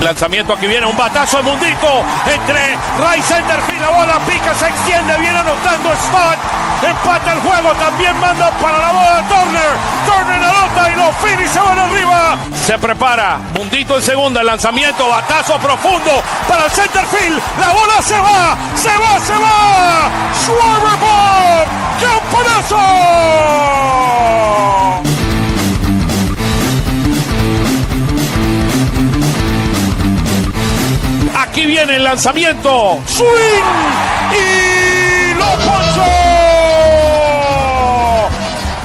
Lanzamiento, aquí viene un batazo de Mundito entre right center field, la bola pica, se extiende, viene anotando Stott, empata el juego, también manda para la bola Turner anota y los Phillies se van arriba. Se prepara, Mundito en segunda, el lanzamiento, batazo profundo para el center field, la bola se va, Schwarber Bob, ¡campanazo! Aquí viene el lanzamiento, swing y lo ponchó.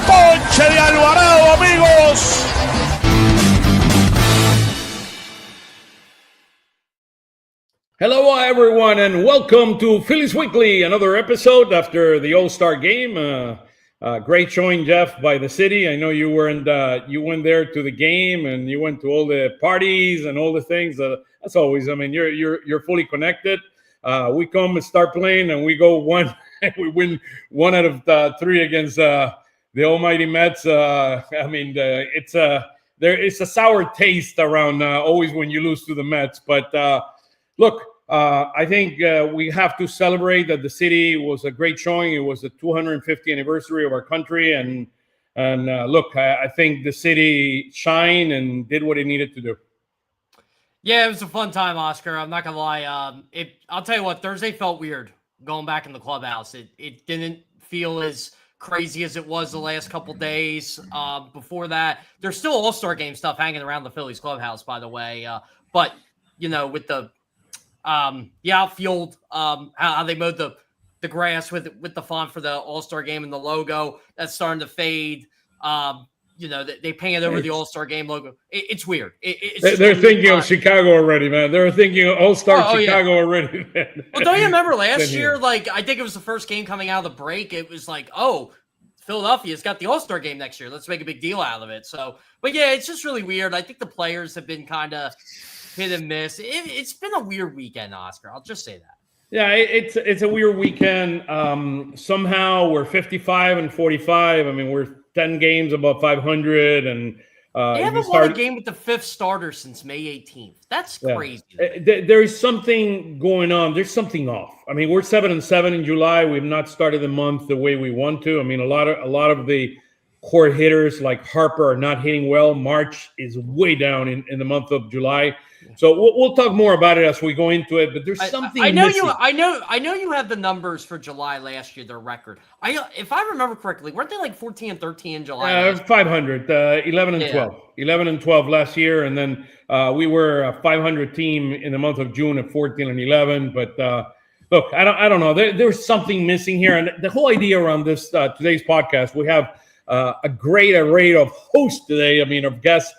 Ponche de Alvarado, amigos. Hello, everyone, and welcome to Phillies Weekly, another episode after the All-Star game. Great showing, Jeff, by the city. I know you went there to the game, and you went to all the parties and all the things. As always, I mean, you're fully connected. We come and start playing, and we go one. We win 1 out of 3 against the almighty Mets. It's a sour taste around always when you lose to the Mets. But look. I think we have to celebrate that the city was a great showing. It was the 250th anniversary of our country. And look, I think the city shined and did what it needed to do. Yeah, it was a fun time, Oscar. I'm not going to lie. I'll tell you what, Thursday felt weird going back in the clubhouse. It didn't feel as crazy as it was the last couple days. Before that, there's still All-Star game stuff hanging around the Phillies clubhouse, by the way. But, you know, with the outfield, how they mowed the grass with the font for the All-Star game and the logo that's starting to fade. They painted over the All-Star game logo. It's weird. They're thinking of Chicago already, man. They're thinking of All-Star Chicago already, man. Well, don't you remember last year? Like, I think it was the first game coming out of the break. It was like, oh, Philadelphia's got the All-Star game next year. Let's make a big deal out of it. So, but yeah, it's just really weird. I think the players have been kind of hit and miss. It's been a weird weekend, Oscar. I'll just say that. Yeah, it's a weird weekend. Somehow we're 55 and 45. I mean, we're 10 games above 500, and they haven't won a game with the 5th starter since May 18th. That's crazy. There is something going on. There's something off. I mean, we're 7-7 in July. We've not started the month the way we want to. I mean, a lot of the core hitters like Harper are not hitting well. March is way down in the month of July. So we'll talk more about it as we go into it. But there's something. I know missing. I know you have the numbers for July last year. Their record. If I remember correctly, weren't they like 14 and 13 in July? 500, 11 and 12, 11 and 12 last year, and then we were a 500 team in the month of June at 14 and 11. But look, I don't know. There's something missing here, and the whole idea around this today's podcast, we have a great array of hosts today. I mean, of guests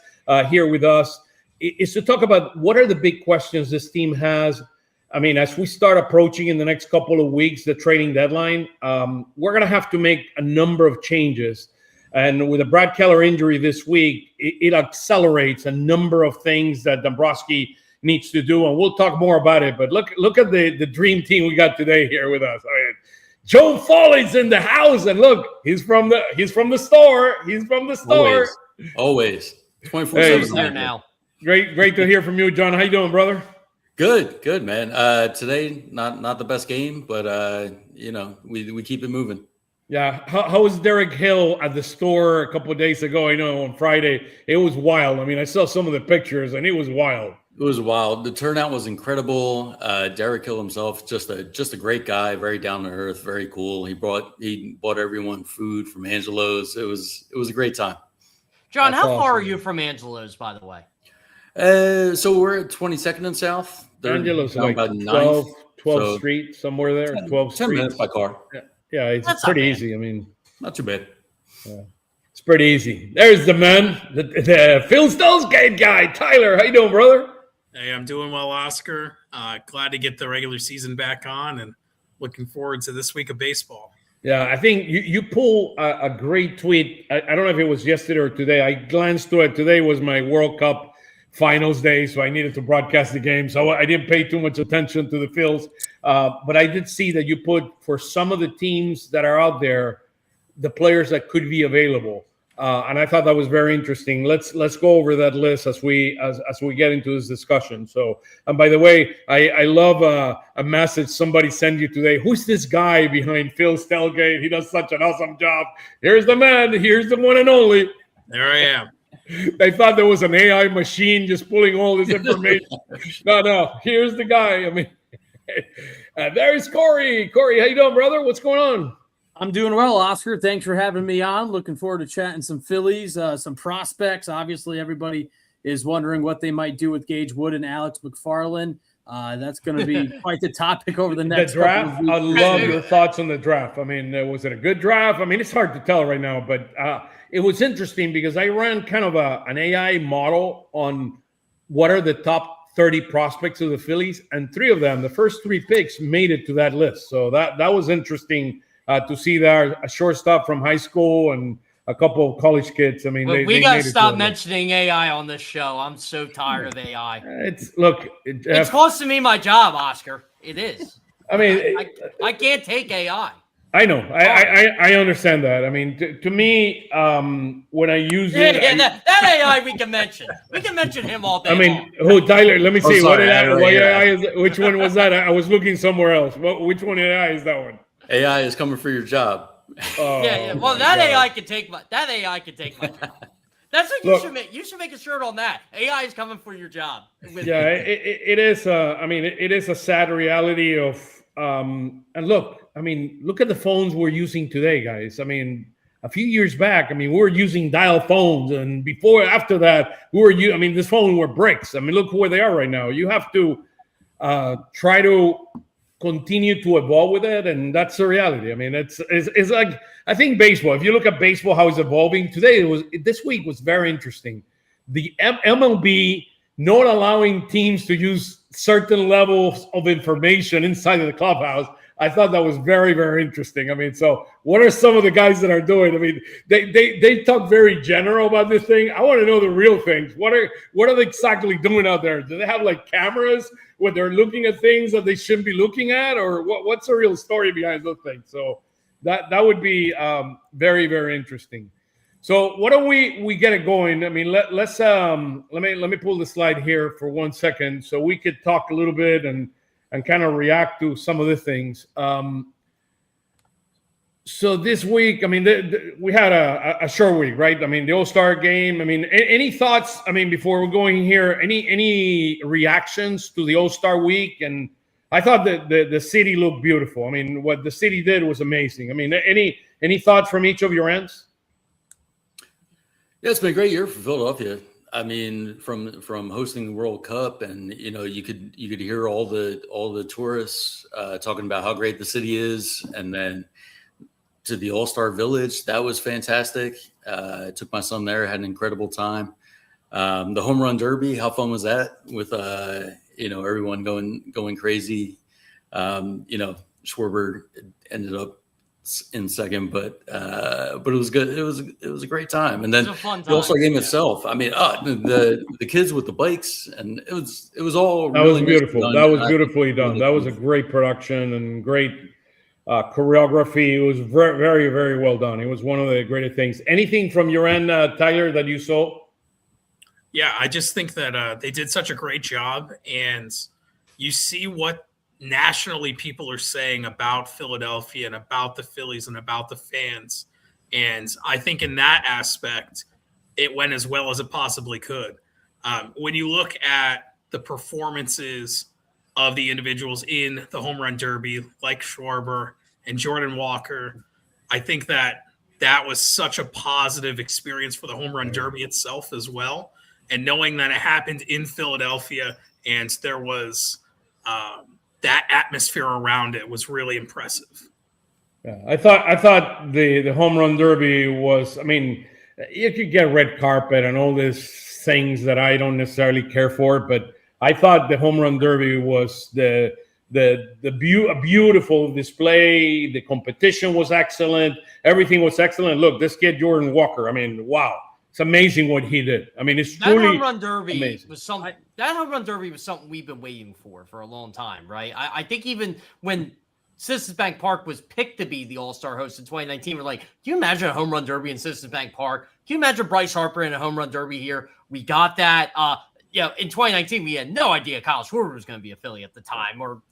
here with us. Is to talk about what are the big questions this team has. I mean, as we start approaching in the next couple of weeks, the trading deadline, we're going to have to make a number of changes. And with the Brad Keller injury this week, it accelerates a number of things that Dombrowski needs to do. And we'll talk more about it. But look at the dream team we got today here with us. I mean, John Foley's in the house. And look, he's from the store. He's from the store. Always. 24/7 there now. Great to hear from you, John. How you doing, brother? Good, man. Today, not the best game, but we keep it moving. Yeah. How was Derek Hill at the store a couple of days ago? I know on Friday it was wild. I mean, I saw some of the pictures, and it was wild. It was wild. The turnout was incredible. Derek Hill himself, just a great guy, very down to earth, very cool. He bought everyone food from Angelo's. It was a great time. John, how far are you from Angelo's, by the way? So we're at 22nd and South. Angelo's like about 12th Street, somewhere there. 12th Street. 10 minutes by car. Yeah, it's pretty easy. I mean, not too bad. Yeah. It's pretty easy. There's the man, the Phil Stolzgate guy. Tyler, how you doing, brother? Hey, I'm doing well, Oscar. Glad to get the regular season back on and looking forward to this week of baseball. Yeah, I think you pull a great tweet. I don't know if it was yesterday or today. I glanced through it. Today was my World Cup finals day, so I needed to broadcast the game. So I didn't pay too much attention to the Phils. But I did see that you put, for some of the teams that are out there, the players that could be available. And I thought that was very interesting. Let's go over that list as we get into this discussion. So, and by the way, I love a message somebody sent you today. Who's this guy behind Phil's tailgate? He does such an awesome job. Here's the man. Here's the one and only. There I am. They thought there was an AI machine just pulling all this information. No. Here's the guy. I mean, there's Cory. Cory, how you doing, brother? What's going on? I'm doing well, Oscar. Thanks for having me on. Looking forward to chatting some Phillies, some prospects. Obviously, everybody is wondering what they might do with Gage Wood and Alex McFarland. That's going to be quite the topic over the next draft. couple of weeks. I love your thoughts on the draft. I mean, was it a good draft? I mean, it's hard to tell right now, but it was interesting because I ran kind of an AI model on what are the top 30 prospects of the Phillies, and 3 of them, the first 3 picks, made it to that list. So that was interesting. To see that a shortstop from high school and a couple of college kids. I mean, we got to stop mentioning AI on this show. I'm so tired of AI. It's costing me my job, Oscar. It is. I mean, I can't take AI. I know. I understand that. I mean, to me, when I use it, that AI we can mention. We can mention him all day. I mean, Tyler? Let me see. Sorry, what AI is? Which one was that? I was looking somewhere else. Which one AI is that one? AI is coming for your job. Yeah. Well, that AI can take my job. That's what you should make. You should make a shirt on that. AI is coming for your job. Yeah, it is. I mean, it is a sad reality of. And look at the phones we're using today, guys. I mean, a few years back, I mean, we were using dial phones, and after that, this phone were bricks. I mean, look where they are right now. You have to try to continue to evolve with it, and that's the reality. I mean, it's like, I think baseball, if you look at baseball, how it's evolving today, this week was very interesting. The MLB not allowing teams to use certain levels of information inside of the clubhouse, I thought that was very, very interesting. I mean, so what are some of the guys that are doing? I mean, they talk very general about this thing. I want to know the real things. What are they exactly doing out there? Do they have like cameras where they're looking at things that they shouldn't be looking at, or what's the real story behind those things? So that would be very, very interesting. So why don't we get it going? I mean, let me pull the slide here for 1 second so we could talk a little bit and kind of react to some of the things. So this week, I mean, we had a short week, right? I mean, the All-Star game. I mean, any thoughts? I mean, before we're going here, any reactions to the All-Star week? And I thought that the city looked beautiful. I mean, what the city did was amazing. I mean, any thoughts from each of your ends? Yeah, it's been a great year for Philadelphia. I mean, from hosting the World Cup, and you could hear all the tourists talking about how great the city is, and then to the All-Star Village, that was fantastic. I took my son there, had an incredible time. The home run derby, how fun was that? With everyone going crazy. Schwarber ended up in second, but it was good. It was a great time. And then the All-Star game itself. I mean, the kids with the bikes, and it was all that really was beautiful. That was beautifully done. That was a great production and great choreography. It was very, very, very well done. It was one of the greatest things. Anything from your end, Tyler, that you saw? Yeah, I just think that they did such a great job, and you see what nationally people are saying about Philadelphia and about the Phillies and about the fans. And I think in that aspect, it went as well as it possibly could. When you look at the performances of the individuals in the home run derby, like Schwarber and Jordan Walker, I think that was such a positive experience for the home run derby itself as well. And knowing that it happened in Philadelphia and there was that atmosphere around it was really impressive. Yeah, I thought the home run derby was, I mean, you could get red carpet and all these things that I don't necessarily care for, but I thought the home run derby was a beautiful display. The competition was excellent. Everything was excellent. Look, this kid Jordan Walker, I mean, wow. It's amazing what he did. I mean, it's truly home run derby amazing. That home run derby was something we've been waiting for a long time, right? I think even when Citizens Bank Park was picked to be the All-Star host in 2019. We're like, can you imagine a home run derby in Citizens Bank Park? Can you imagine Bryce Harper in a home run derby here? We got that. In 2019, we had no idea Kyle Schwarber was going to be a Philly at the time, or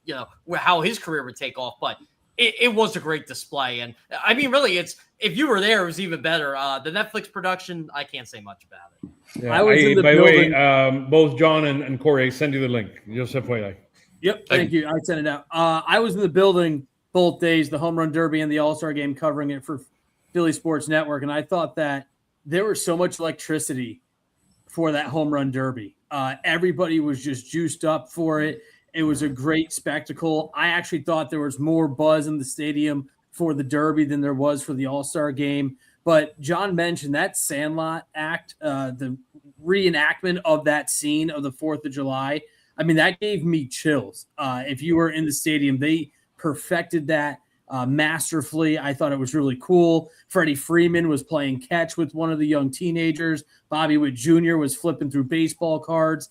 how his career would take off. But it was a great display, and I mean, really, if you were there, it was even better. The Netflix production, I can't say much about it. Yeah, by the way, both John and Corey, I send you the link. Just FYI. Yep, thank you. I sent it out. I was in the building both days, the home run derby and the All-Star game, covering it for Philly Sports Network, and I thought that there was so much electricity for that home run derby. Everybody was just juiced up for it. It was a great spectacle. I actually thought there was more buzz in the stadium for the derby than there was for the All-Star game. But John mentioned that Sandlot act, the reenactment of that scene of the 4th of July. I mean, that gave me chills. If you were in the stadium, they perfected that masterfully. I thought it was really cool. Freddie Freeman was playing catch with one of the young teenagers. Bobby Witt Jr. was flipping through baseball cards.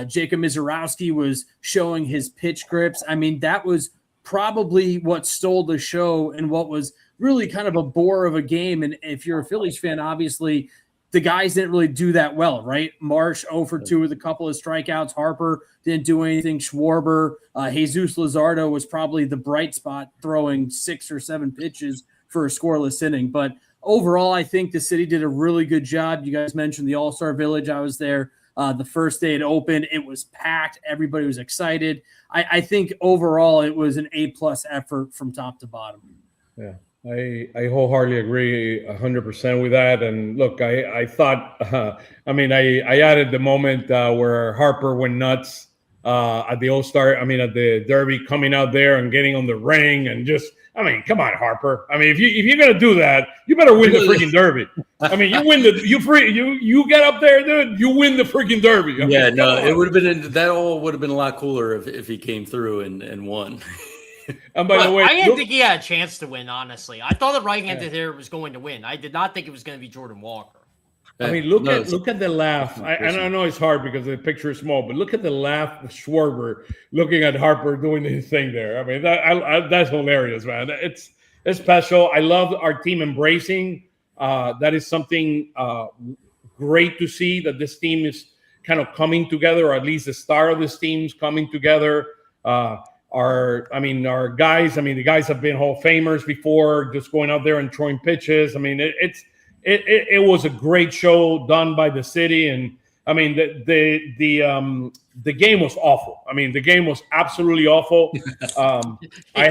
Jacob Mizorowski was showing his pitch grips. I mean, that was probably what stole the show and what was really kind of a bore of a game. And if you're a Phillies fan, obviously the guys didn't really do that well, right? Marsh 0 for 2 with a couple of strikeouts. Harper didn't do anything. Schwarber, Jesus Luzardo was probably the bright spot, throwing 6 or 7 pitches for a scoreless inning. But overall, I think the city did a really good job. You guys mentioned the All-Star Village. I was there the first day it opened. It was packed. Everybody was excited. I think overall it was an A-plus effort from top to bottom. Yeah. I wholeheartely agree 100% with that. And look, I thought, I added the moment where Harper went nuts at the All-Star, at the Derby, coming out there and getting on the ring and just, come on, Harper. If you're going to do that, you better win the freaking Derby. You win you get up there, dude, you win the freaking Derby. It would have been, that all would have been a lot cooler if he came through and won. And by the way, I didn't think he had a chance to win, honestly. I thought the right-handed hitter was going to win. I did not think it was going to be Jordan Walker. Look at the laugh. I know it's hard because the picture is small, but look at the laugh of Schwarber looking at Harper doing his thing there. That's hilarious, man. It's special. I love our team embracing. That is something great to see, that this team is kind of coming together, or at least the star of this team's coming together. Our guys, the guys have been Hall of Famers before, just going out there and throwing pitches. It was a great show done by the city. And the game was awful. The game was absolutely awful. I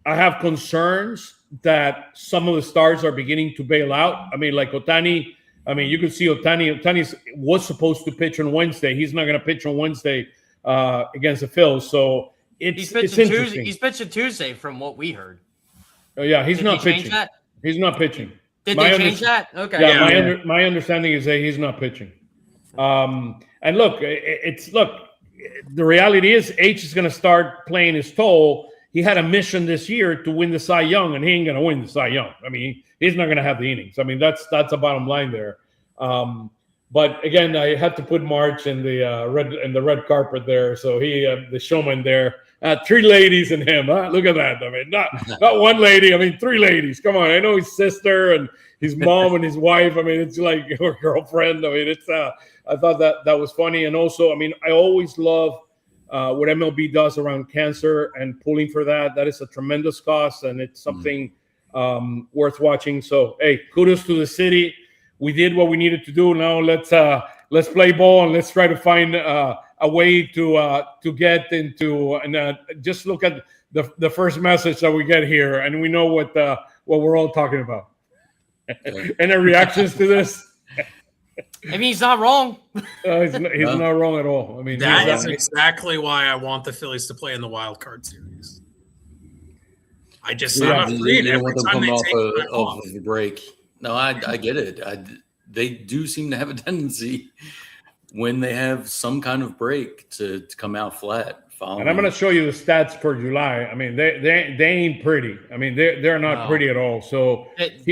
have concerns that some of the stars are beginning to bail out. Like Ohtani. You can see Ohtani was supposed to pitch on Wednesday. He's not going to pitch on Wednesday against the Phils. So it's interesting. He's pitching Tuesday, from what we heard. Oh yeah, he's not pitching. He's not pitching. Did they change that? Okay. Yeah, my understanding is that he's not pitching. And look, the reality is H is going to start playing his toll. He had a mission this year to win the Cy Young, and he ain't going to win the Cy Young. He's not going to have the innings. That's the bottom line there. But again, I had to put March in the red carpet there. So he, the showman there, 3 ladies and him. Look at that. Not one lady. 3 ladies. Come on. I know his sister and his mom and his wife. It's like her girlfriend. I thought that was funny. And also, I always love what MLB does around cancer and pulling for that. That is a tremendous cause, and it's something worth watching. So, hey, kudos to the city. We did what we needed to do. Now let's play ball, and let's try to find a way to get into. And just look at the first message that we get here, and we know what we're all talking about. Any reactions to this? He's not wrong. He's not wrong at all. That is exactly why I want the Phillies to play in the wild card series. I'm afraid every time they take off the break. No, I get it. They do seem to have a tendency when they have some kind of break to come out flat And I'm going to show you the stats for July. I mean, they ain't pretty. I mean, they're not pretty at all. So they've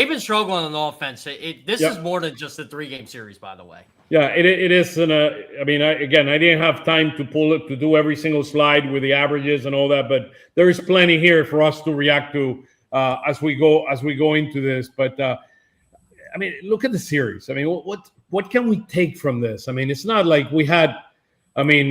been struggling on offense. This is more than just a 3-game series, by the way. Yeah, it is. I mean, I didn't have time to do every single slide with the averages and all that, but there is plenty here for us to react to as we go into this. But I mean, look at the series. I mean, what can we take from this? I mean, it's not like we had. I mean,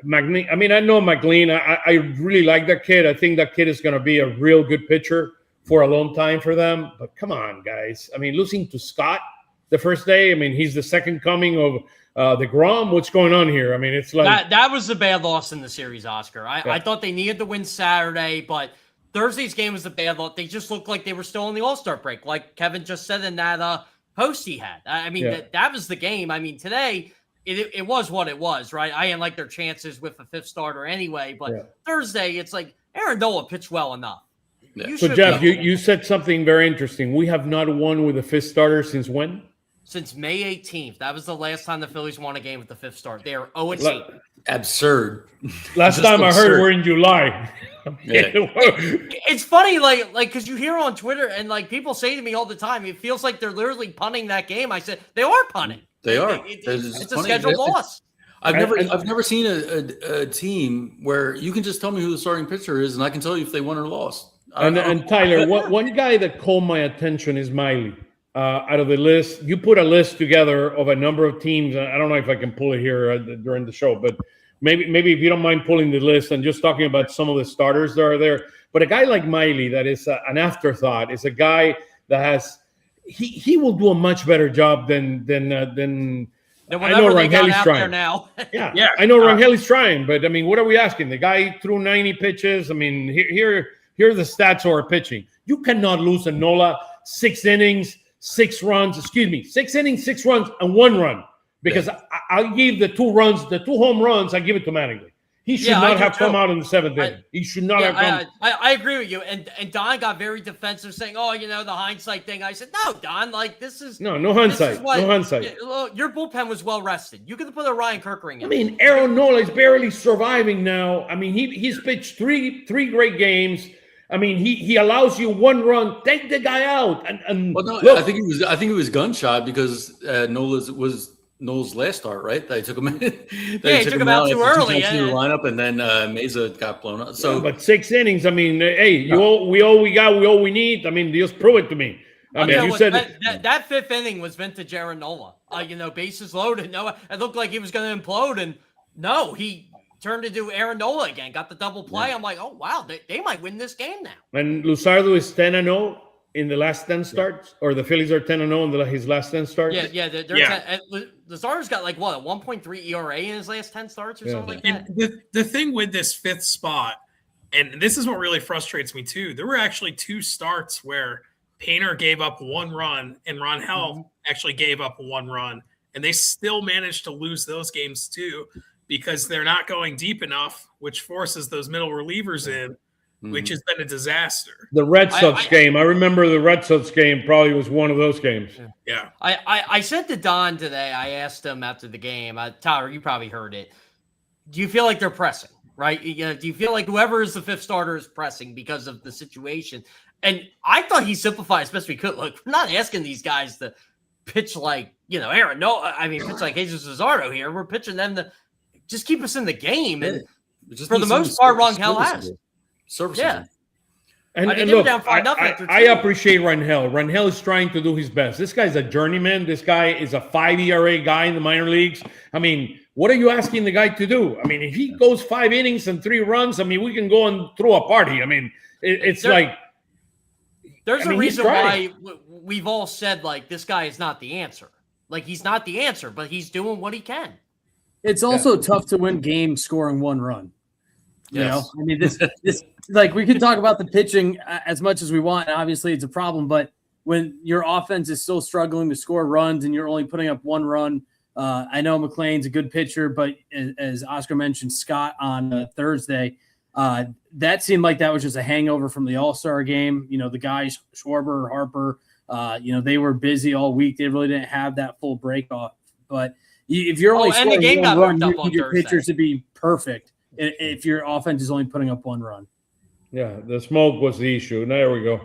McLean. I mean, I know McLean. I really like that kid. I think that kid is going to be a real good pitcher for a long time for them. But come on, guys. I mean, losing to Scott the first day. I mean, he's the second coming of the Grom. What's going on here? I mean, it's like that was the bad loss in the series, Oscar. I thought they needed to win Saturday, but Thursday's game was a bad loss. They just looked like they were still in the All-Star break, like Kevin just said in that post he had. I mean, that was the game. I mean, today. It was what it was, right? I didn't like their chances with a fifth starter anyway, but Thursday, it's like Aaron Nola pitched well enough. Yeah. So, Jeff, you said something very interesting. We have not won with a fifth starter since when? Since May 18th. That was the last time the Phillies won a game with the fifth starter. They are 0-8. Absurd. Last time I heard we're in July. It's funny, like because you hear on Twitter and like people say to me all the time, it feels like they're literally punting that game. I said they are punting. They are. It's a scheduled loss. I've never seen a team where you can just tell me who the starting pitcher is, and I can tell you if they won or lost. And Tyler, one guy that caught my attention is Miley. Out of the list, you put a list together of a number of teams. I don't know if I can pull it here during the show, but maybe if you don't mind pulling the list and just talking about some of the starters that are there. But a guy like Miley, that is an afterthought, is a guy that has. He will do a much better job than I know Rangeli's trying. Now. yeah, I know Rangeli's trying, but I mean, what are we asking? The guy threw 90 pitches. I mean, here are the stats of our pitching. You cannot lose a Nola 6 innings, 6 runs. 6 innings, 6 runs, and 1 run because I'll give the 2 home runs. I give it to Mattingly. He should not have come out in the 7th inning. He should not have come. I agree with you. And Don got very defensive, saying, "Oh, the hindsight thing." I said, "No, Don. Like this is no hindsight. No hindsight. Your bullpen was well rested. You could have put a Ryan Kerkering in. I mean, Aaron Nola is barely surviving now. I mean, he's pitched three great games. I mean, he allows you 1 run. Take the guy out. And well, no, look, I think it was gunshot because Noel's last start, right? They took him in. He took him out too early. The lineup, and then Mesa got blown up. So, but 6 innings. I mean, hey, we all we need. I mean, just prove it to me. I mean, you said that 5th inning was vintage Aaron Nola. Bases loaded. No, it looked like he was going to implode, and no, he turned into Aaron Nola again. Got the double play. I'm like, oh wow, they might win this game now. And Luzardo is 10-0. In the last 10 starts, or the Phillies are 10-0 in his last 10 starts? Yeah. Luzardo's got like what, a 1.3 ERA in his last 10 starts or something like that? And the thing with this 5th spot, and this is what really frustrates me too, there were actually 2 starts where Painter gave up 1 run and Rangel actually gave up 1 run, and they still managed to lose those games too because they're not going deep enough, which forces those middle relievers in. Which has been a disaster. The Red Sox game. I remember the Red Sox game probably was one of those games. Yeah. I said to Don today, I asked him after the game, Tyler, you probably heard it. Do you feel like they're pressing, right? Do you feel like whoever is the 5th starter is pressing because of the situation? And I thought he simplified as best we could. Look, we're not asking these guys to pitch like, Aaron. No, I mean, pitch like Jesus Luzardo here. We're pitching them to just keep us in the game. And for the most part, Rangel has. Services. Yeah. And look, I appreciate Rangel. Rangel is trying to do his best. This guy's a journeyman. This guy is a 5 ERA guy in the minor leagues. I mean, what are you asking the guy to do? I mean, if he goes 5 innings and 3 runs, I mean, we can go and throw a party. I mean, it's like there's a reason why we've all said like this guy is not the answer. Like he's not the answer, but he's doing what he can. It's also tough to win games scoring 1 run. You know, I mean, this like we can talk about the pitching as much as we want. And obviously, it's a problem. But when your offense is still struggling to score runs and you're only putting up 1 run, I know McLean's a good pitcher, but as Oscar mentioned, Scott on Thursday, that seemed like that was just a hangover from the All-Star game. The guys, Schwarber, Harper, they were busy all week. They really didn't have that full break off. But if you're only scoring 1 run, you need your pitchers to be perfect. if your offense is only putting up 1 run. Yeah, the smoke was the issue. There we go.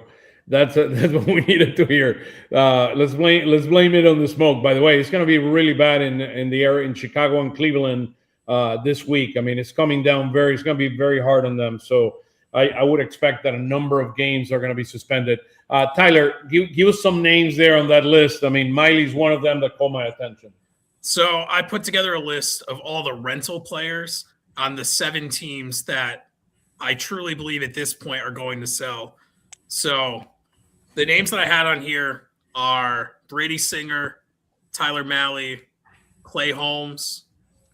That's what we needed to hear. Let's blame it on the smoke. By the way, it's going to be really bad in the area in Chicago and Cleveland this week. I mean, it's coming down it's going to be very hard on them. So I would expect that a number of games are going to be suspended. Tyler, give us some names there on that list. I mean, Miley's one of them that caught my attention. So I put together a list of all the rental players on the 7 teams that I truly believe at this point are going to sell. So the names that I had on here are Brady Singer, Tyler Mahle, Clay Holmes,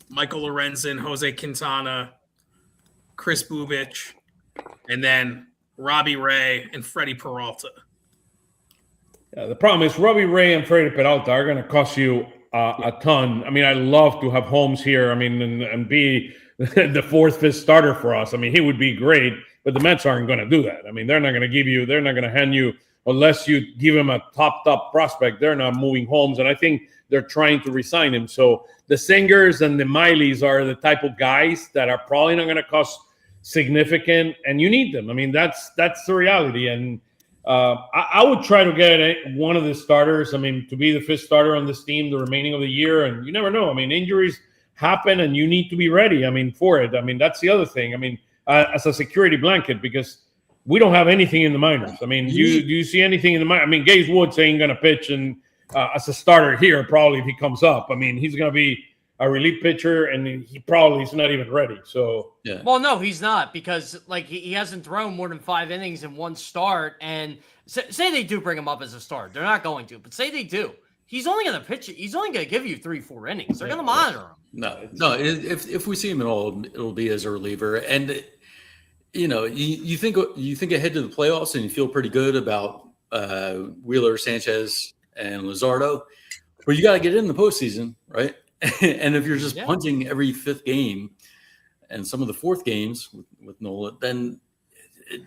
Michael Lorenzen, Jose Quintana, Chris Bubich, and then Robbie Ray and Freddie Peralta. Yeah, the problem is Robbie Ray and Freddie Peralta are going to cost you a ton. I mean, I love to have Holmes here. I mean, and be the 4th, 5th starter for us. I mean, he would be great, but the Mets aren't going to do that. I mean, they're not going to hand you, unless you give him a top prospect, they're not moving Holmes. And I think they're trying to resign him. So the Singers and the Mileys are the type of guys that are probably not going to cost significant, and you need them. I mean, that's the reality. And I would try to get one of the starters, I mean, to be the 5th starter on this team the remaining of the year. And you never know. I mean, injuries happen and you need to be ready, I mean, for it. I mean, that's the other thing. I mean, as a security blanket, because we don't have anything in the minors. I mean, do you see anything in the minors? I mean, Gage Woods ain't going to pitch and as a starter here probably if he comes up. I mean, he's going to be a relief pitcher, and he probably is not even ready. So yeah. Well, no, he's not, because like he hasn't thrown more than 5 innings in 1 start. And say they do bring him up as a start, they're not going to. But say they do, he's only going to pitch. He's only going to give you 3-4 innings. They're going to monitor him. No. If we see him at all, it'll be as a reliever. And you think ahead to the playoffs, and you feel pretty good about Wheeler, Sanchez, and Luzardo, but you got to get in the postseason, right? And if you're just punting every 5th game and some of the 4th games with Nola, then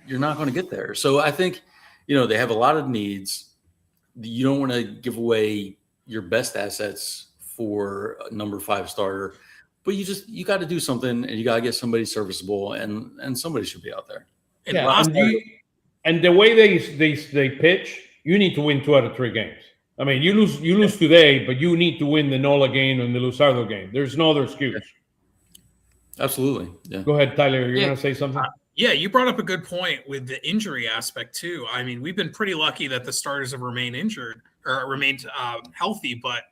you're not going to get there. So I think, they have a lot of needs. You don't want to give away your best assets for a number 5 starter, but you got to do something, and you got to get somebody serviceable, and somebody should be out there. And the way they pitch, you need to win 2 out of 3 games. I mean, you lose today, but you need to win the Nola game and the Luzardo game. There's no other excuse. Absolutely. Yeah. Go ahead, Tyler. You're going to say something? You brought up a good point with the injury aspect too. I mean, we've been pretty lucky that the starters have remained injured or remained healthy. But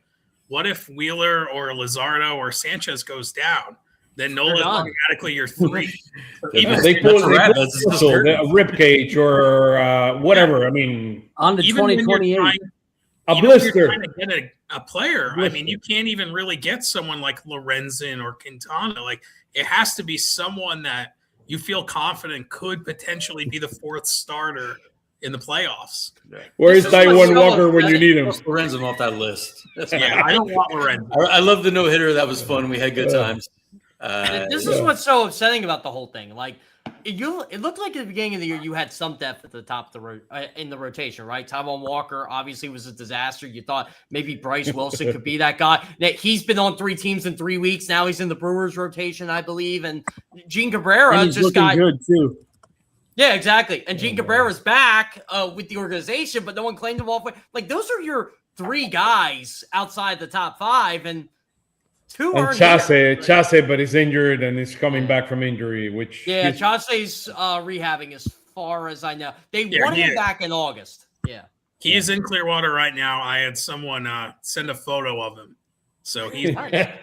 what if Wheeler or Luzardo or Sanchez goes down? Then Nola is automatically your 3. Even they pull a rib cage or whatever. I mean, on to 2028. A blister. Trying to get a player. I mean, you can't even really get someone like Lorenzen or Quintana. Like, it has to be someone that you feel confident could potentially be the 4th starter in the playoffs. Where is Taijuan Walker when you need him? Lorenzen off that list. Yeah, I don't want Lorenzen. I love the no-hitter. That was fun. We had good times. This is what's so upsetting about the whole thing. Like, it looked like at the beginning of the year you had some depth at the top of in the rotation, right? Taijuan Walker obviously was a disaster. You thought maybe Bryce Wilson could be that guy. He's been on 3 teams in 3 weeks. Now he's in the Brewers rotation, I believe. And Gene Cabrera he's just got good too. Yeah, exactly. And Gene Cabrera's back with the organization, but no one claimed him all. Like, those are your 3 guys outside the top 5, and 2 and Chase, but he's injured and he's coming back from injury, which Chase's rehabbing as far as I know. They wanted him back in August. Yeah. He is in Clearwater right now. I had someone send a photo of him. So he's say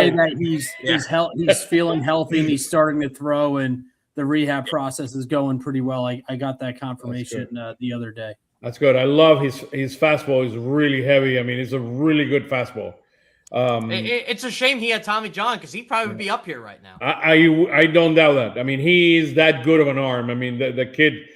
that he's feeling healthy and he's starting to throw, and the rehab process is going pretty well. I got that confirmation the other day. That's good. I love his fastball. Is really heavy. I mean, it's a really good fastball. It's a shame he had Tommy John, because he'd probably be up here right now. I don't doubt that. I mean, he's that good of an arm. I mean, the kid,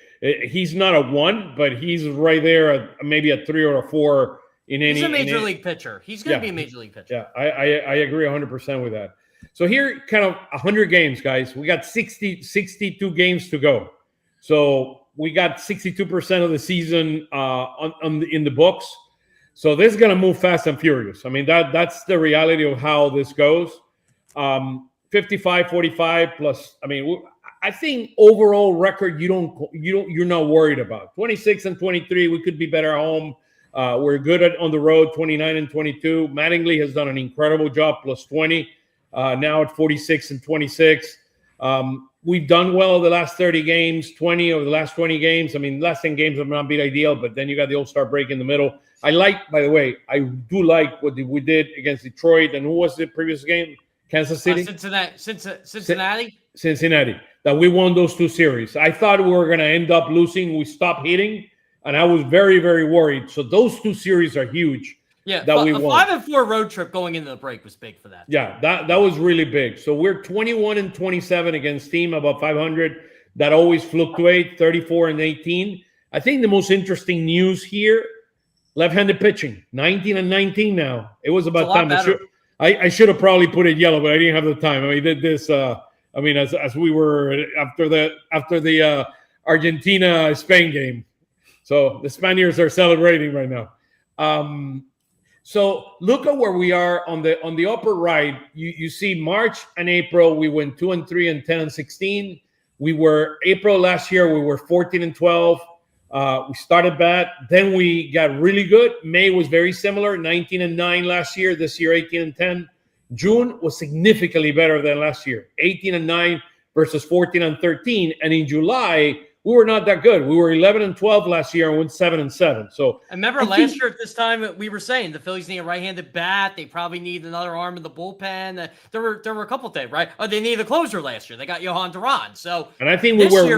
he's not a 1, but he's right there at maybe a 3 or a 4 in any. He's a major league pitcher. He's going to be a major league pitcher. Yeah, I agree 100% with that. So here, kind of 100 games, guys. We got 62 games to go. So we got 62% of the season in the books. So this is going to move fast and furious. I mean, that's the reality of how this goes. 55-45 plus. I mean, I think overall record you're not worried about. 26-23, we could be better at home. We're good on the road, 29-22. Mattingly has done an incredible job, plus 20. Now at 46-26. We've done well the last 30 games, 20 of the last 20 games. I mean, last 10 games have not been ideal, but then you got the All-Star break in the middle. I do like what we did against Detroit. And who was the previous game? Kansas City? Cincinnati? Cincinnati. That we won those two series. I thought we were going to end up losing. We stopped hitting, and I was very, very worried. So those two series are huge. Yeah, that we won. 5-4 road trip going into the break was big for that. Yeah, that was really big. So we're 21-27 against team above 500. That always fluctuate, 34-18. I think the most interesting news here, left-handed pitching, 19-19 now. It was about time. I should have probably put it yellow, but I didn't have the time. I mean, did this. As we were after the Argentina-Spain game, so the Spaniards are celebrating right now. So look at where we are on the upper right. You see March and April, we went 2-3 and 10-16. We were April last year, we were 14-12. We started bad, then we got really good. May was very similar, 19-9 last year. This year, 18-10. June was significantly better than last year, 18-9 versus 14-13. And in July, we were not that good. We were 11-12 last year and went 7-7. So I remember last year at this time we were saying the Phillies need a right-handed bat. They probably need another arm in the bullpen. There were a couple of things, right? Oh, they needed a closer last year. They got Johan Duran. So and I think we were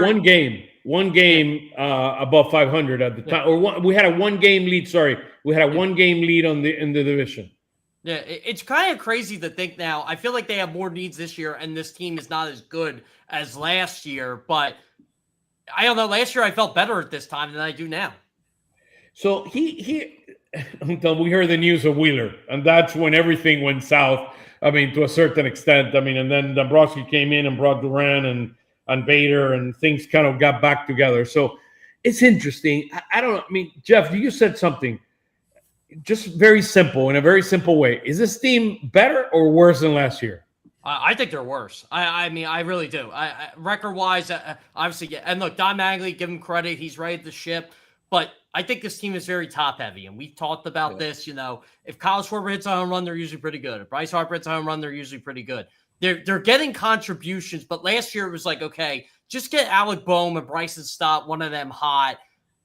one game above 500 at the time. Or we had a one-game lead. Sorry, we had a one-game lead in the division. Yeah, it's kind of crazy to think now. I feel like they have more needs this year, and this team is not as good as last year. But I don't know. Last year, I felt better at this time than I do now. So until we heard the news of Wheeler, and that's when everything went south. I mean, to a certain extent. I mean, and then Dombrowski came in and brought Duran and Bader, and things kind of got back together. So it's interesting. I don't know. I mean, Jeff, you said something just very simple, in a very simple way. Is this team better or worse than last year? I think they're worse. I mean, I really do. Record-wise, obviously, yeah. And look, Don Mattingly, give him credit. He's right at the ship. But I think this team is very top-heavy, and we've talked about this. You know, if Kyle Schwarber hits a home run, they're usually pretty good. If Bryce Harper hits a home run, they're usually pretty good. They're getting contributions, but last year it was like, okay, just get Alec Boehm and Bryson Stott, one of them hot.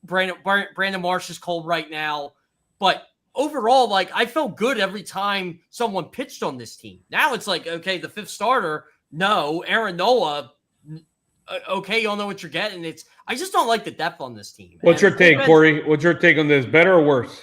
Brandon Marsh is cold right now. But overall, like, I felt good every time someone pitched on this team. Now it's like, okay, the fifth starter, no. Aaron Nola, okay, you don't know what you're getting. I just don't like the depth on this team. What's your take, Corey? What's your take on this? Better or worse?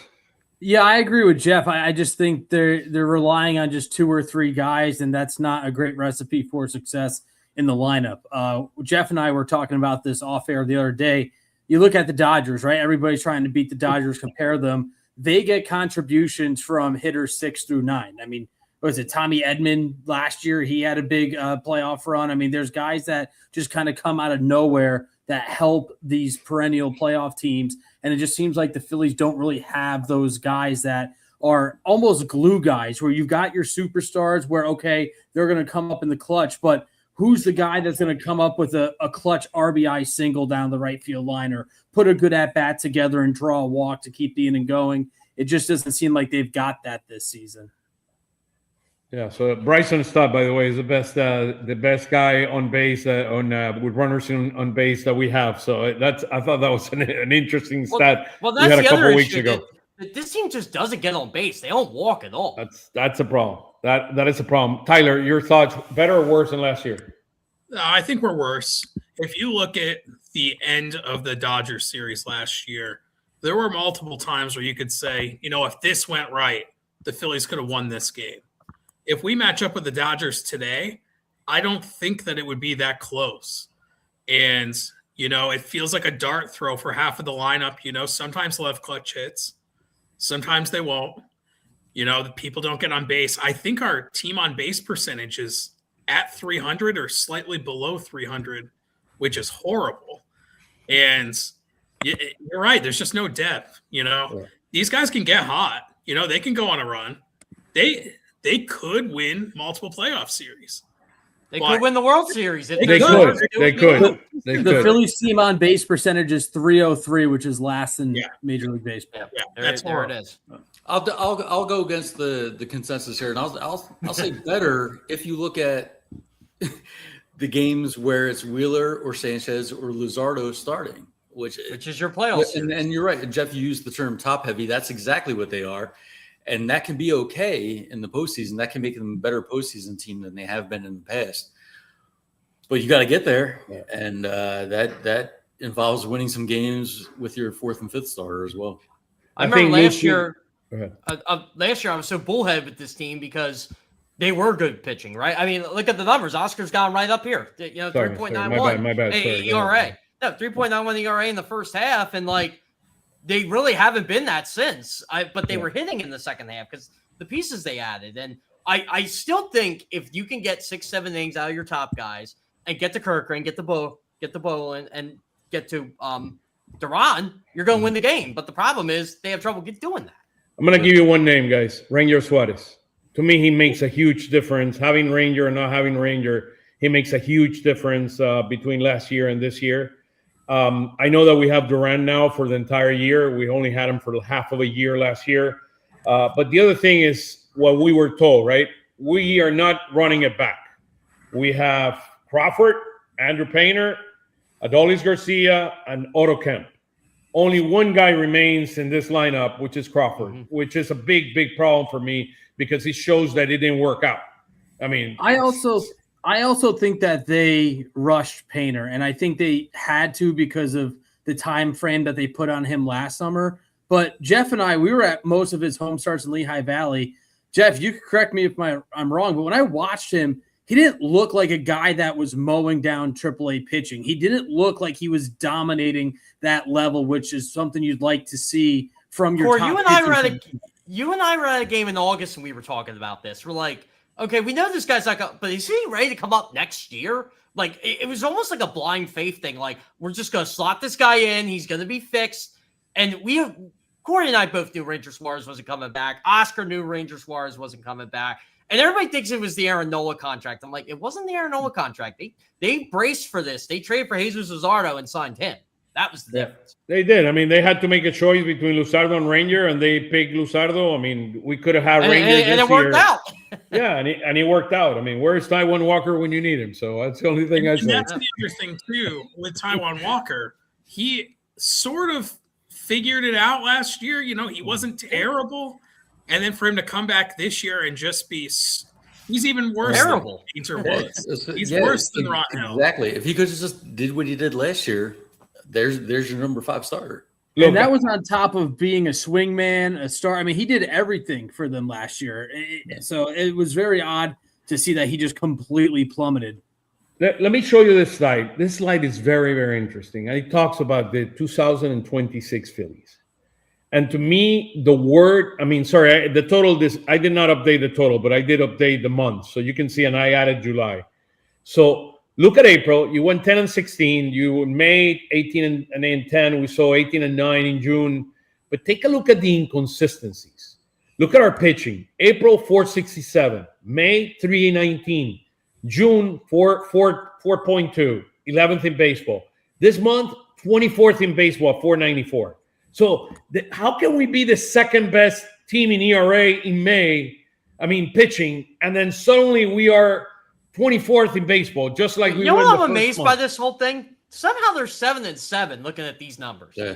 Yeah, I agree with Jeff. I just think they're relying on just two or three guys, and that's not a great recipe for success in the lineup. Jeff and I were talking about this off air the other day. You look at the Dodgers, right? Everybody's trying to beat the Dodgers, compare them. They get contributions from hitters 6 through 9. I mean, was it Tommy Edman last year? He had a big playoff run. I mean, there's guys that just kind of come out of nowhere that help these perennial playoff teams. And it just seems like the Phillies don't really have those guys that are almost glue guys where you've got your superstars where, okay, they're going to come up in the clutch, but who's the guy that's going to come up with a clutch RBI single down the right field line or put a good at-bat together and draw a walk to keep the inning going? It just doesn't seem like they've got that this season. Yeah, so Bryson Stott, by the way, is the best guy on base with runners on base that we have. So I thought that was an interesting stat. Well, that's we had a couple weeks ago. This team just doesn't get on base. They don't walk at all. That's a problem. That is a problem. Tyler, your thoughts? Better or worse than last year? I think we're worse. If you look at the end of the Dodgers series last year, there were multiple times where you could say, you know, if this went right, the Phillies could have won this game. If we match up with the Dodgers today, I don't think that it would be that close. And, you know, it feels like a dart throw for half of the lineup. You know, sometimes they'll have clutch hits. Sometimes they won't. You know, the people don't get on base. I think our team on base percentage is at 300 or slightly below 300, which is horrible. And you're right. There's just no depth. You know, These guys can get hot. You know, they can go on a run. They they could win multiple playoff series. They could win the World Series. If They could. The Phillies team on base percentage is .303, which is last in Major League Baseball. Yeah, there it is. I'll go against the consensus here, and I'll say better if you look at the games where it's Wheeler or Sanchez or Luzardo starting, which is your playoffs. And you're right, Jeff. You used the term top heavy. That's exactly what they are, and that can be okay in the postseason. That can make them a better postseason team than they have been in the past. But you got to get there, and that involves winning some games with your fourth and fifth starter as well. I remember last year. Last year I was so bullhead with this team because they were good pitching, right? I mean, look at the numbers. Oscar's gone right up here. 3.91 my bad. ERA. No, 3.91 ERA in the first half, and like they really haven't been that since. But they were hitting in the second half because the pieces they added. And I still think if you can get 6-7 innings out of your top guys and get to Kerr and get the Bo and get to Duran, you're going to win the game. But the problem is they have trouble doing that. I'm going to give you one name, guys. Ranger Suarez. To me, he makes a huge difference. Having Ranger or not having Ranger, he makes a huge difference between last year and this year. I know that we have Duran now for the entire year. We only had him for half of a year last year. But the other thing is what we were told, right? We are not running it back. We have Crawford, Andrew Painter, Adolis Garcia, and Otto Kemp. Only one guy remains in this lineup, which is Crawford, which is a big, big problem for me because he shows that it didn't work out. I mean, I also think that they rushed Painter, and I think they had to because of the time frame that they put on him last summer. But Jeff and I, we were at most of his home starts in Lehigh Valley. Jeff, you can correct me if I'm wrong, but when I watched him, he didn't look like a guy that was mowing down AAA pitching. He didn't look like he was dominating that level, which is something you'd like to see from your top. You and I were at a game in August, and we were talking about this. We're like, okay, we know this guy's not, but is he ready to come up next year? Like, it was almost like a blind faith thing. Like, we're just going to slot this guy in. He's going to be fixed. And Cory and I both knew Ranger Suarez wasn't coming back. Oscar knew Ranger Suarez wasn't coming back. And everybody thinks it was the Aaron Nola contract. I'm like, it wasn't the Aaron Nola contract. They braced for this. They traded for Jesus Luzardo and signed him. That was the difference. They did. I mean, they had to make a choice between Luzardo and Ranger, and they picked Luzardo. I mean, we could have had Ranger this year. And it worked out. Yeah, and he worked out. I mean, where's Taijuan Walker when you need him? So that's the only thing I say. That's the other thing, too, with Taijuan Walker. He sort of figured it out last year. You know, he wasn't terrible. And then for him to come back this year and just be – he's even worse than Painter was. He's worse than Ronell. Exactly. If he could have just did what he did last year, there's your number 5 starter. And that was on top of being a swingman, a star. I mean, he did everything for them last year. So it was very odd to see that he just completely plummeted. Let me show you this slide. This slide is very, very interesting. It talks about the 2026 Phillies. And to me, the total, I did not update the total, but I did update the month. So you can see, and I added July. So look at April. You went 10-16. You May 18-10. We saw 18-9 in June. But take a look at the inconsistencies. Look at our pitching. April 467, May 319, June 4.2, 11th in baseball. This month 24th in baseball, 494. So how can we be the second best team in ERA in May? I mean, pitching, and then suddenly we are 24th in baseball, just like we were. You know what I'm amazed by this whole thing? Somehow they're 7-7 looking at these numbers. Yeah,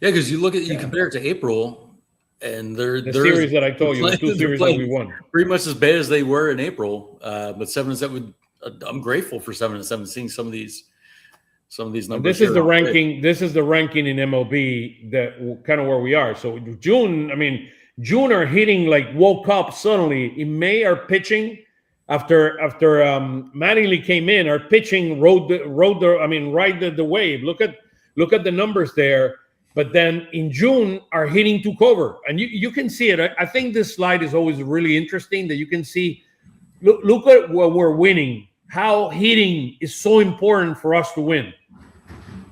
because you compare it to April, and the series that I told you, the 2 series that we won, pretty much as bad as they were in April. But 7-7, I'm grateful for 7-7, seeing some of these numbers. This is the ranking. This is the ranking in MLB that kind of where we are. So June are hitting like woke up suddenly. In May, our pitching after Mattingly came in, our pitching rode the wave. Look at the numbers there. But then in June, our hitting took over, and you can see it. I think this slide is always really interesting that you can see. Look at what we're winning. How hitting is so important for us to win.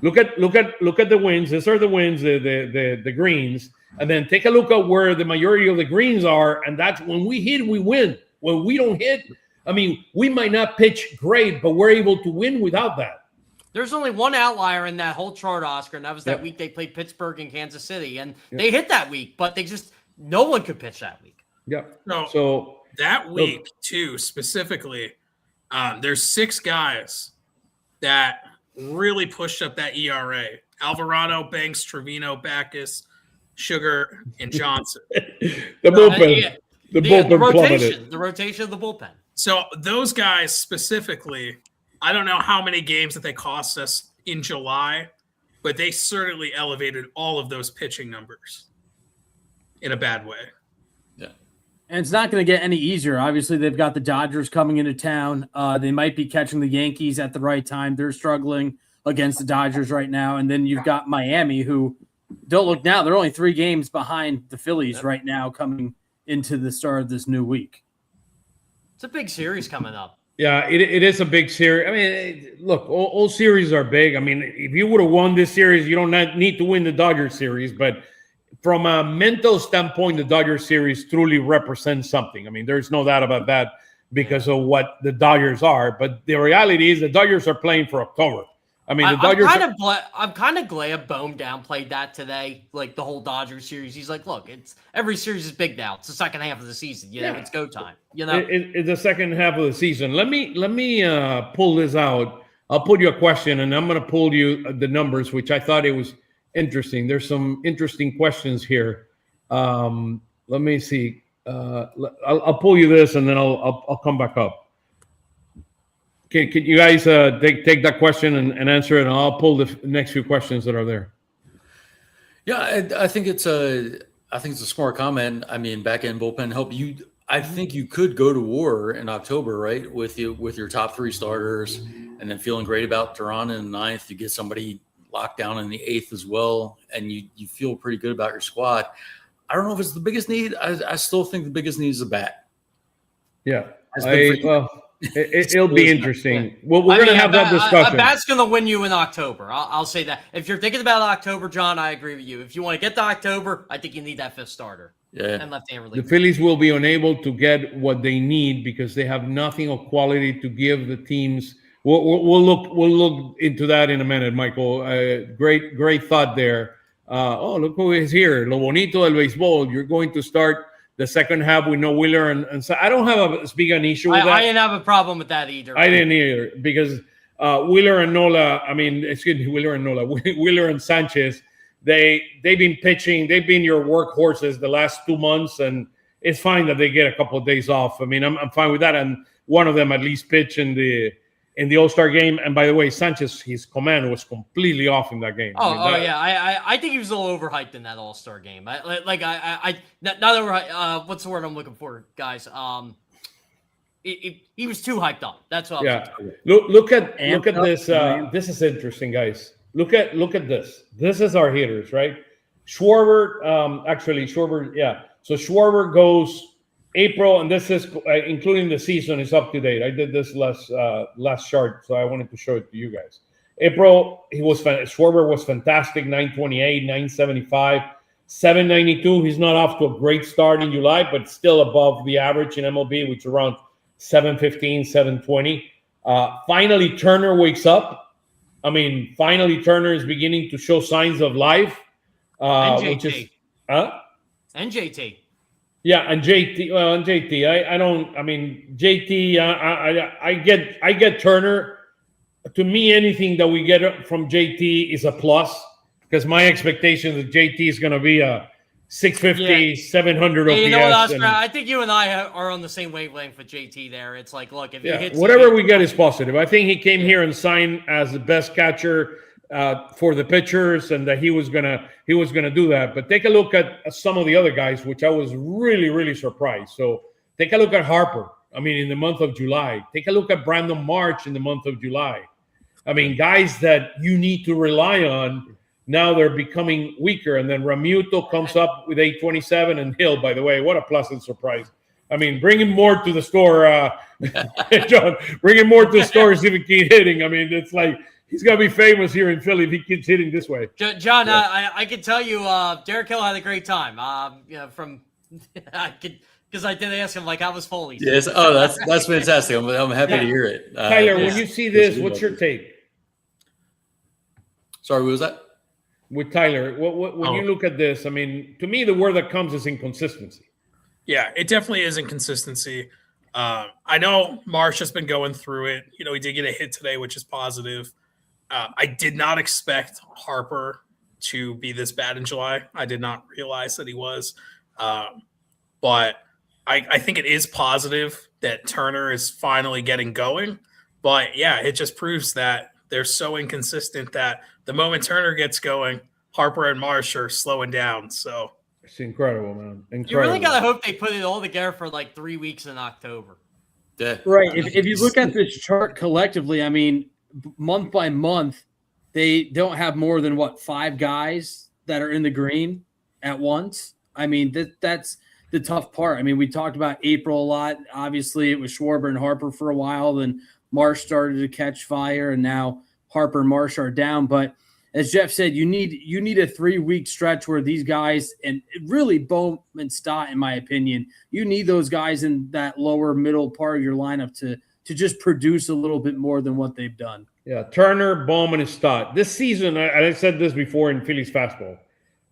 Look at the wins. These are the wins, the greens, and then take a look at where the majority of the greens are, and that's when we hit, we win. when we don't hit, I mean, we might not pitch great, but we're able to win without that. There's only one outlier in that whole chart, Oscar, and that was that week they played Pittsburgh and Kansas City, and they hit that week, but no one could pitch that week. Yeah. No, So that week too, specifically, there's 6 guys that really pushed up that ERA: Alvarado, Banks, Trevino, Backus, Sugar, and Johnson. the bullpen, the bullpen plummeted. The rotation of the bullpen. So those guys specifically, I don't know how many games that they cost us in July, but they certainly elevated all of those pitching numbers in a bad way. Yeah. And it's not going to get any easier. Obviously, they've got the Dodgers coming into town. They might be catching the Yankees at the right time. They're struggling against the Dodgers right now. And then you've got Miami, who, don't look now, they're only 3 games behind the Phillies right now coming into the start of this new week. It's a big series coming up. Yeah, it is a big series. I mean, look, all series are big. I mean, if you would have won this series, you don't need to win the Dodgers series. But from a mental standpoint, the Dodgers series truly represents something. I mean, there's no doubt about that because of what the Dodgers are. But the reality is the Dodgers are playing for October. I mean, the Dodgers. I'm kind of glad Bohm downplayed that today, like the whole Dodgers series. He's like, look, every series is big now. It's the second half of the season. You know, it's go time. You know, it's the second half of the season. Let me pull this out. I'll put you a question, and I'm going to pull you the numbers, which I thought it was interesting. There's some interesting questions here. Let me see. I'll pull you this, and then I'll come back up. Okay, can you guys take that question and answer it, and I'll pull the next few questions that are there. Yeah, I think it's a smart comment. I mean, back end bullpen help you. I think you could go to war in October, right? With your top 3 starters, and then feeling great about Duran in the 9th. You get somebody locked down in the 8th as well, and you feel pretty good about your squad. I don't know if it's the biggest need. I still think the biggest need is a bat. Yeah, it'll be interesting. Well, we're going to have that discussion. A bat's going to win you in October. I'll say that. If you're thinking about October, John, I agree with you. If you want to get to October, I think you need that 5th starter. Yeah. And left-hand reliever. The Phillies will be unable to get what they need because they have nothing of quality to give the teams. We'll look into that in a minute, Michael. Great thought there. Look who is here. Lo bonito del béisbol. You're going to start the second half with no Wheeler and so I don't have as big an issue with that. I didn't have a problem with that either. I didn't either because Wheeler and Sanchez, they've been pitching. They've been your workhorses the last 2 months, and it's fine that they get a couple of days off. I mean, I'm fine with that, and one of them at least pitch in the All-Star game. And by the way, Sanchez, his command was completely off in that game. I think he was a little overhyped in that All-Star game. Not overhyped. What's the word I'm looking for, guys? He was too hyped up. That's what. Yeah. Look at this. This is interesting, guys. Look at this. This is our hitters, right? Schwarber. Yeah. So Schwarber goes April, and this is including the season, is up to date. I did this last chart, so I wanted to show it to you guys. April, Schwarber was fantastic, 928, 975, 792. He's not off to a great start in July, but still above the average in MLB, which is around 715, 720. Finally, Turner wakes up. I mean, finally, Turner is beginning to show signs of life. And JT. Which is, And JT. Yeah, and JT. Well, and JT, JT. I get Turner. To me, anything that we get from JT is a plus because my expectation is that JT is going to be a 650, 700 OPS. You know what, Oscar? I think you and I are on the same wavelength with JT there. It's like, look, if he hits whatever we get is positive. I think he came here and signed as the best catcher for the pitchers, and that he was gonna do that. But take a look at some of the other guys, which I was really, really surprised. So take a look at Harper. I mean, in the month of July. Take a look at Brandon March in the month of July. I mean, guys that you need to rely on, now they're becoming weaker. And then Ramuto comes up with 827, and Hill, by the way, what a pleasant surprise. I mean, bring him more to the store, John. Bring him more to the store, see if he keeps hitting. I mean, it's like he's going to be famous here in Philly if he keeps hitting this way. John, I can tell you Derek Hill had a great time. because I did ask him, like, how was Foley? Yes. Oh, that's fantastic. I'm happy to hear it. Tyler, when you see this, what's your take? Sorry, what was that? With Tyler, when you look at this, I mean, to me, the word that comes is inconsistency. Yeah, it definitely is inconsistency. I know Marsh has been going through it. You know, he did get a hit today, which is positive. I did not expect Harper to be this bad in July. I did not realize that he was. But I think it is positive that Turner is finally getting going. But, yeah, it just proves that they're so inconsistent that the moment Turner gets going, Harper and Marsh are slowing down. So it's incredible, man. Incredible. You really gotta hope they put it all together for like 3 weeks in October. Yeah. Right. If you look at this chart collectively, I mean, month by month, they don't have more than 5 guys that are in the green at once. I mean, that's the tough part. I mean, we talked about April a lot. Obviously, it was Schwarber and Harper for a while. Then Marsh started to catch fire, and now Harper and Marsh are down. But as Jeff said, you need a 3-week stretch where these guys, and really Bohm and Stott, in my opinion, you need those guys in that lower middle part of your lineup to just produce a little bit more than what they've done. Yeah, Turner, Bohm, and Stott. This season, I said this before in Phillies Fastball,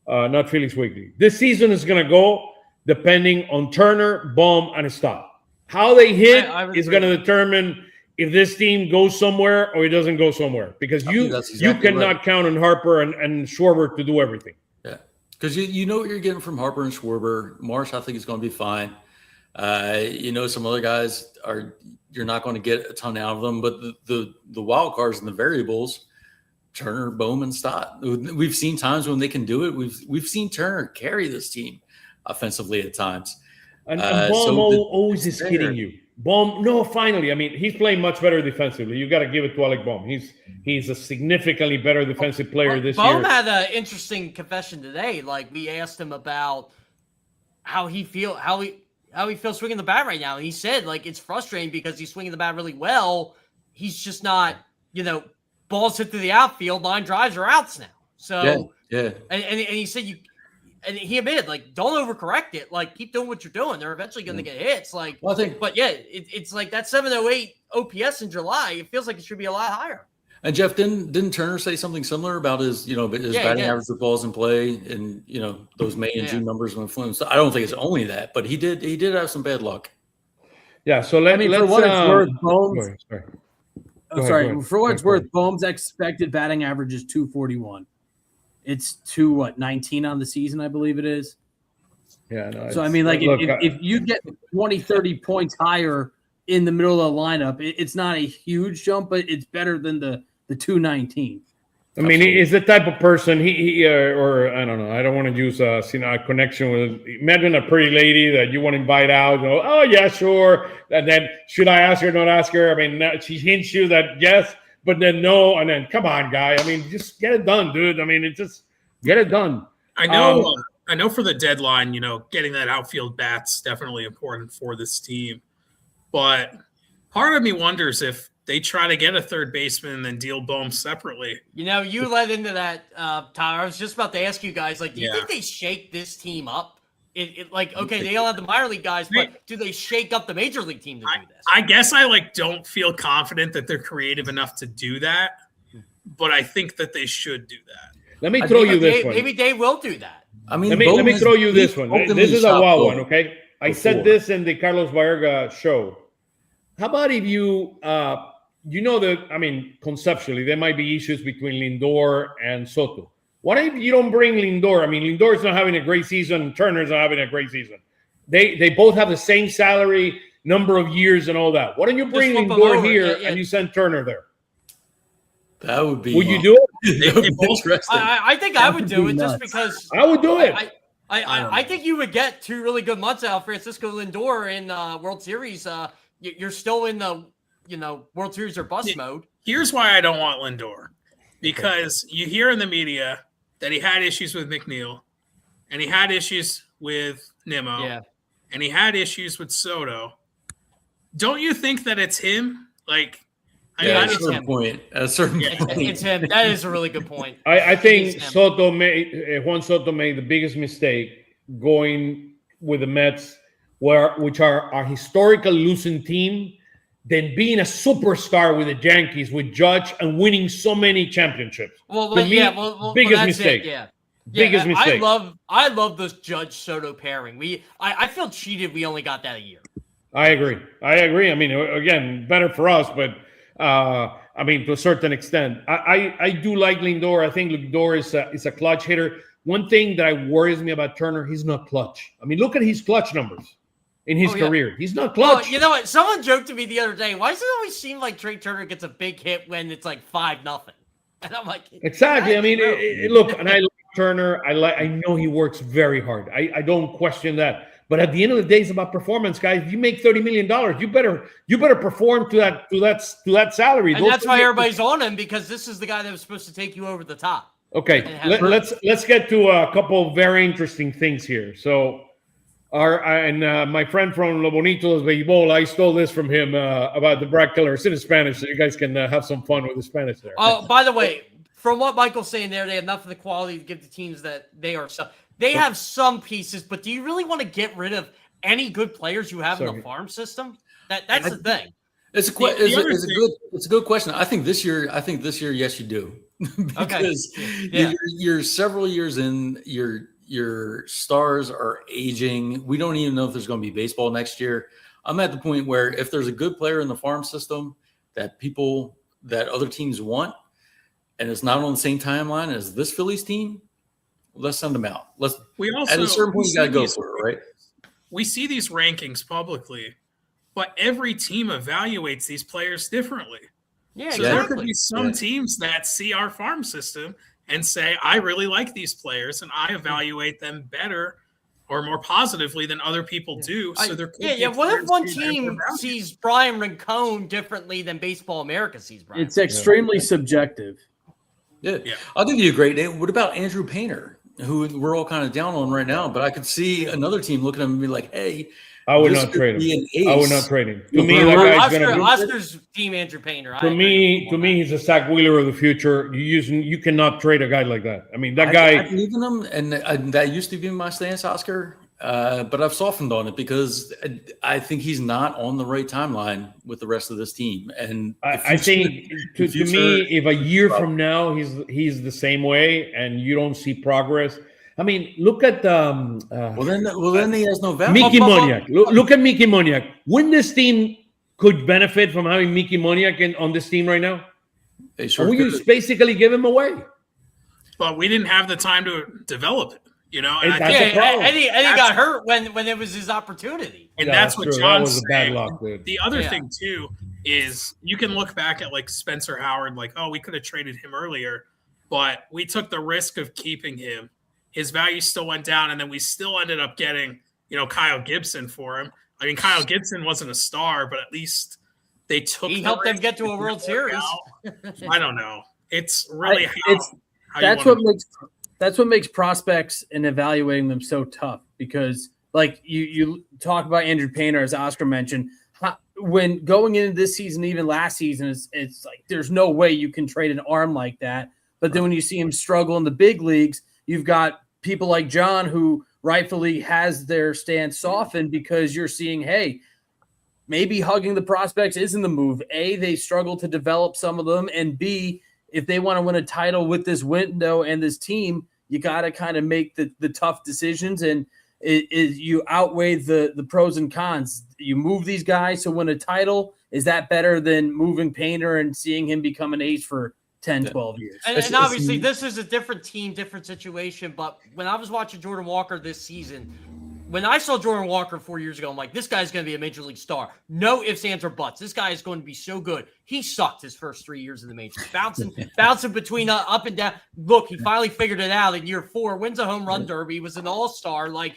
not Phillies Weekly. This season is going to go depending on Turner, Bohm, and Stott. How they hit is going to determine if this team goes somewhere or it doesn't go somewhere, because you cannot count on Harper and Schwarber to do everything. Yeah, because you know what you're getting from Harper and Schwarber. Marsh, I think, is going to be fine. Some other guys you're not going to get a ton out of them, but the wild cards and the variables, Turner, Bohm, and Stott. We've seen times when they can do it. We've seen Turner carry this team offensively at times. And Bohm always is hitting you. Bohm, finally. I mean, he's playing much better defensively. You got to give it to Alec Bohm. He's a significantly better defensive player this year. Bohm had an interesting confession today. Like, we asked him about how he feels swinging the bat right now. And he said, like, it's frustrating because he's swinging the bat really well. He's just not, balls hit to the outfield, line drives are outs now. So, yeah. And he said and he admitted, like, don't overcorrect it. Like, keep doing what you're doing. They're eventually going to get hits. Like, it's like that 708 OPS in July. It feels like it should be a lot higher. And Jeff, didn't Turner say something similar about his batting average with balls in play and those May and June numbers when flew? So I don't think it's only that, but he did have some bad luck. Yeah. So for what it's worth, Bohm's. For what it's worth, Bohm's Bohm's expected batting average is 241. It's 19 on the season, I believe it is. Yeah. No, so I mean, like, if you get 20, 30 points higher in the middle of the lineup, it's not a huge jump, but it's better than the 219. I mean, he's the type of person or I don't know. I don't want to use a connection with. Imagine a pretty lady that you want to invite out. Oh yeah, sure. And then should I ask her? Not ask her. I mean, she hints you that yes, but then no, and then come on, guy. I mean, just get it done, dude. I mean, get it done. I know. I know for the deadline, getting that outfield bat's definitely important for this team. But part of me wonders if they try to get a third baseman and then deal Bohm separately. You led into that, Tyler. I was just about to ask you guys, like, do you think they shake this team up? They all have the minor league guys, but do they shake up the major league team to do this? I guess I don't feel confident that they're creative enough to do that, but I think that they should do that. Let me throw you this one. Maybe they will do that. I mean, let me throw you this one. This is a wild one, okay? I said this in the Carlos Baerga show. How about if conceptually, there might be issues between Lindor and Soto. What if you don't bring Lindor? I mean, Lindor's not having a great season. Turner's not having a great season. They both have the same salary, number of years, and all that. Why don't you bring Lindor here and you send Turner there? That would be. Would you do it? That would be interesting. I think I would do it just because. I would do it. I think you would get 2 really good months out of Francisco Lindor in World Series. You're still in the World Series or bust mode. Here's why I don't want Lindor, because you hear in the media that he had issues with McNeil, and he had issues with Nimmo, and he had issues with Soto. Don't you think that it's him? At a certain point. It's him. That is a really good point. I think Juan Soto made the biggest mistake going with the Mets which are a historical losing team, than being a superstar with the Yankees, with Judge, and winning so many championships. Biggest mistake. Biggest mistake. I love this Judge Soto pairing. I feel cheated. We only got that a year. I agree. I mean, again, better for us, but I mean, to a certain extent, I do like Lindor. I think Lindor is a clutch hitter. One thing that worries me about Turner, he's not clutch. I mean, look at his clutch numbers in his career. He's not clutch. Well, you know what? Someone joked to me the other day, why does it always seem like Trey Turner gets a big hit when it's like 5-0? And I'm like, exactly. I mean, look, and I like Turner. I know he works very hard. I don't question that. But at the end of the day, it's about performance, guys. If you make $30 million, you better perform to that salary. And that's why everybody's on him, because this is the guy that was supposed to take you over the top. Okay, let's get to a couple of very interesting things here. So, my friend from Lo Bonito de Béisbol, I stole this from him about the Brad Keller. It's in Spanish, so you guys can have some fun with the Spanish there. Oh, by the way, from what Michael's saying there, they have enough of the quality to give the teams that they are. They have some pieces, but do you really want to get rid of any good players you have in the farm system? That's the thing. It's a good question. I think this year, yes, you do. Because you're several years in, your stars are aging. We don't even know if there's going to be baseball next year. I'm at the point where if there's a good player in the farm system that other teams want, and it's not on the same timeline as this Phillies team, let's send them out. At a certain point, you got to go for it, right? We see these rankings publicly, but every team evaluates these players differently. Yeah, so there could be some teams that see our farm system and say, I really like these players, and I evaluate them better or more positively than other people do. So there could be what if one team sees Brian Rincon differently than Baseball America sees Brian? It's extremely subjective. Yeah. I'll give you a great name. What about Andrew Painter, who we're all kind of down on right now? But I could see another team looking at him and be like, hey, I would not trade him. I would not trade him. To me, that guy's going to be Oscar's team Andrew Painter. To me, he's a Zach Wheeler of the future. You cannot trade a guy like that. I mean, that guy. I believe in him, and that used to be my stance, Oscar. But I've softened on it because I think he's not on the right timeline with the rest of this team. And I think, to me, if a year from now he's the same way and you don't see progress. I mean, look at then he has no value. Mickey Moniak. Look at Mickey Moniak. When this team could benefit from having Mickey Moniak on this team right now, we just basically give him away. But we didn't have the time to develop it, you know. And Eddie got hurt when it was his opportunity. And that's what John's saying. The other thing too is you can look back at like Spencer Howard, like, oh, we could have traded him earlier, but we took the risk of keeping him. His value still went down, and then we still ended up getting, Kyle Gibson for him. I mean, Kyle Gibson wasn't a star, but at least they took. He helped them get to a World Series. I don't know. It's really that's what makes prospects and evaluating them so tough, because, like you talk about Andrew Painter, as Oscar mentioned, when going into this season, even last season, it's like there's no way you can trade an arm like that. But then when you see him struggle in the big leagues, you've got people like John who rightfully has their stance softened because you're seeing, hey, maybe hugging the prospects isn't the move. A, they struggle to develop some of them, and B, if they want to win a title with this window and this team, you got to kind of make the tough decisions, and you outweigh the pros and cons. You move these guys to win a title. Is that better than moving Painter and seeing him become an ace for 10, 12 years? And obviously this is a different team, different situation. But when I was watching Jordan Walker this season, when I saw Jordan Walker 4 years ago, I'm like, this guy's going to be a major league star. No ifs, ands, or buts. This guy is going to be so good. He sucked his first 3 years in the majors, bouncing between up and down. Look, he finally figured it out in year 4, wins a home run derby, was an all-star. Like,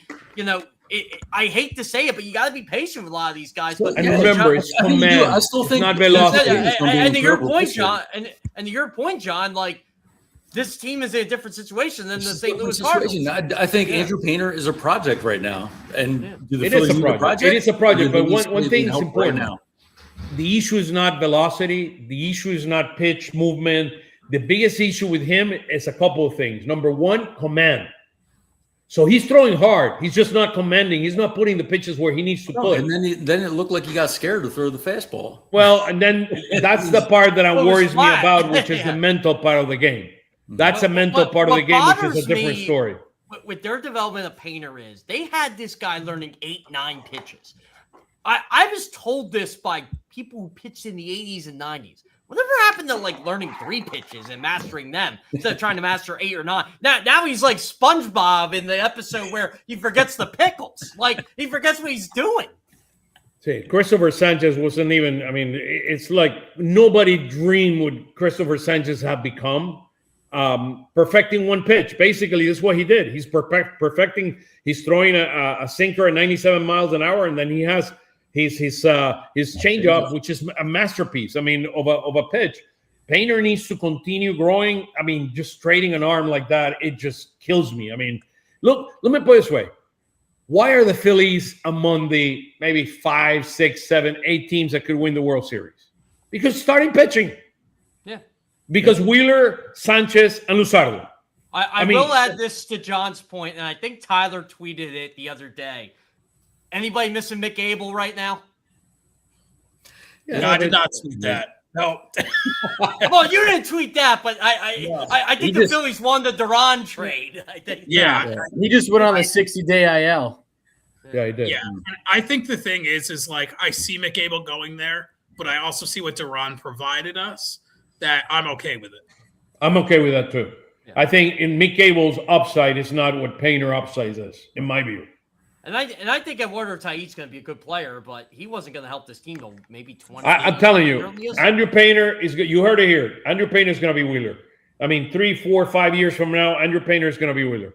I hate to say it, but you got to be patient with a lot of these guys. But remember, it's command. I still think not velocity. And to your point, John, and to your point, John, like, this team is in a different situation than the St. Louis Cardinals. I think Andrew Painter is a project right now, and it is a project. It is a project, but one thing is important now. The issue is not velocity. The issue is not pitch movement. The biggest issue with him is a couple of things. Number one, command. So he's throwing hard. He's just not commanding. He's not putting the pitches where he needs to put. And then it looked like he got scared to throw the fastball. Well, and then that's the part that worries me about, which is the mental part of the game. That's a mental part of the game, which is a different story. With their development of Painter is they had this guy learning 8-9 pitches. I was told this by people who pitched in the 80s and 90s. Whatever happened to like learning 3 pitches and mastering them instead of trying to master 8 or 9? Now he's like SpongeBob in the episode where he forgets the pickles. Like he forgets what he's doing. See, Christopher Sanchez wasn't even. I mean, it's like nobody dreamed what Christopher Sanchez have become. Perfecting one pitch. Basically, this is what he did. He's perfecting. He's throwing a sinker at 97 miles an hour, and then he has his changeup, which is a masterpiece. I mean, of a pitch. Painter needs to continue growing. I mean, just trading an arm like that, it just kills me. I mean, look, let me put it this way. Why are the Phillies among the maybe 5, 6, 7, 8 teams that could win the World Series? Because starting pitching. Yeah. Because Wheeler, Sanchez, and Luzardo. I will add this to John's point, and I think Tyler tweeted it the other day. Anybody missing Mick Abel right now? Yeah, no, I did not tweet that. No. Well, you didn't tweet that, but I think the Phillies won the Duran trade. I think. Yeah. He just went on a 60-day IL. Yeah, he did. Yeah. I think the thing is like I see Mick Abel going there, but I also see what Duran provided us that I'm okay with it. I'm okay with that too. Yeah. I think in Mick Abel's upside is not what Painter upside is, in my view. And I think Eduardo Tait's going to be a good player, but he wasn't going to help this team go maybe 20. I'm telling you, Andrew Painter is good. You heard it here. Andrew Painter is going to be Wheeler. I mean, 3, 4, 5 years from now, Andrew Painter is going to be Wheeler.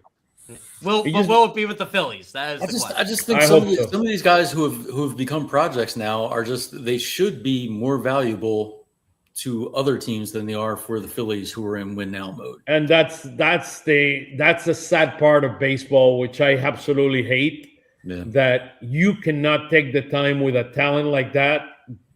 Will it be with the Phillies? That is the question. I just think some of these guys who have become projects now are they should be more valuable to other teams than they are for the Phillies who are in win now mode. And that's the sad part of baseball, which I absolutely hate. Yeah. That you cannot take the time with a talent like that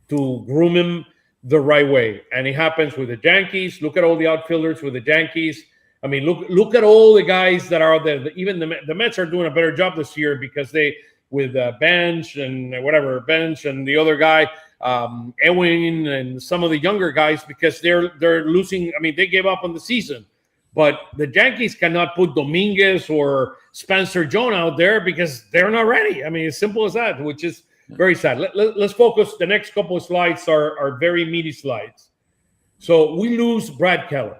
to groom him the right way. And it happens with the Yankees. Look at all the outfielders with the Yankees. I mean, look at all the guys that are there. Even the Mets are doing a better job this year because with Bench and the other guy, Ewing, and some of the younger guys, because they're losing. I mean, they gave up on the season. But the Yankees cannot put Dominguez or Spencer Jones out there because they're not ready. I mean, as simple as that, which is very sad. Let's focus. The next couple of slides are very meaty slides. So we lose Brad Keller.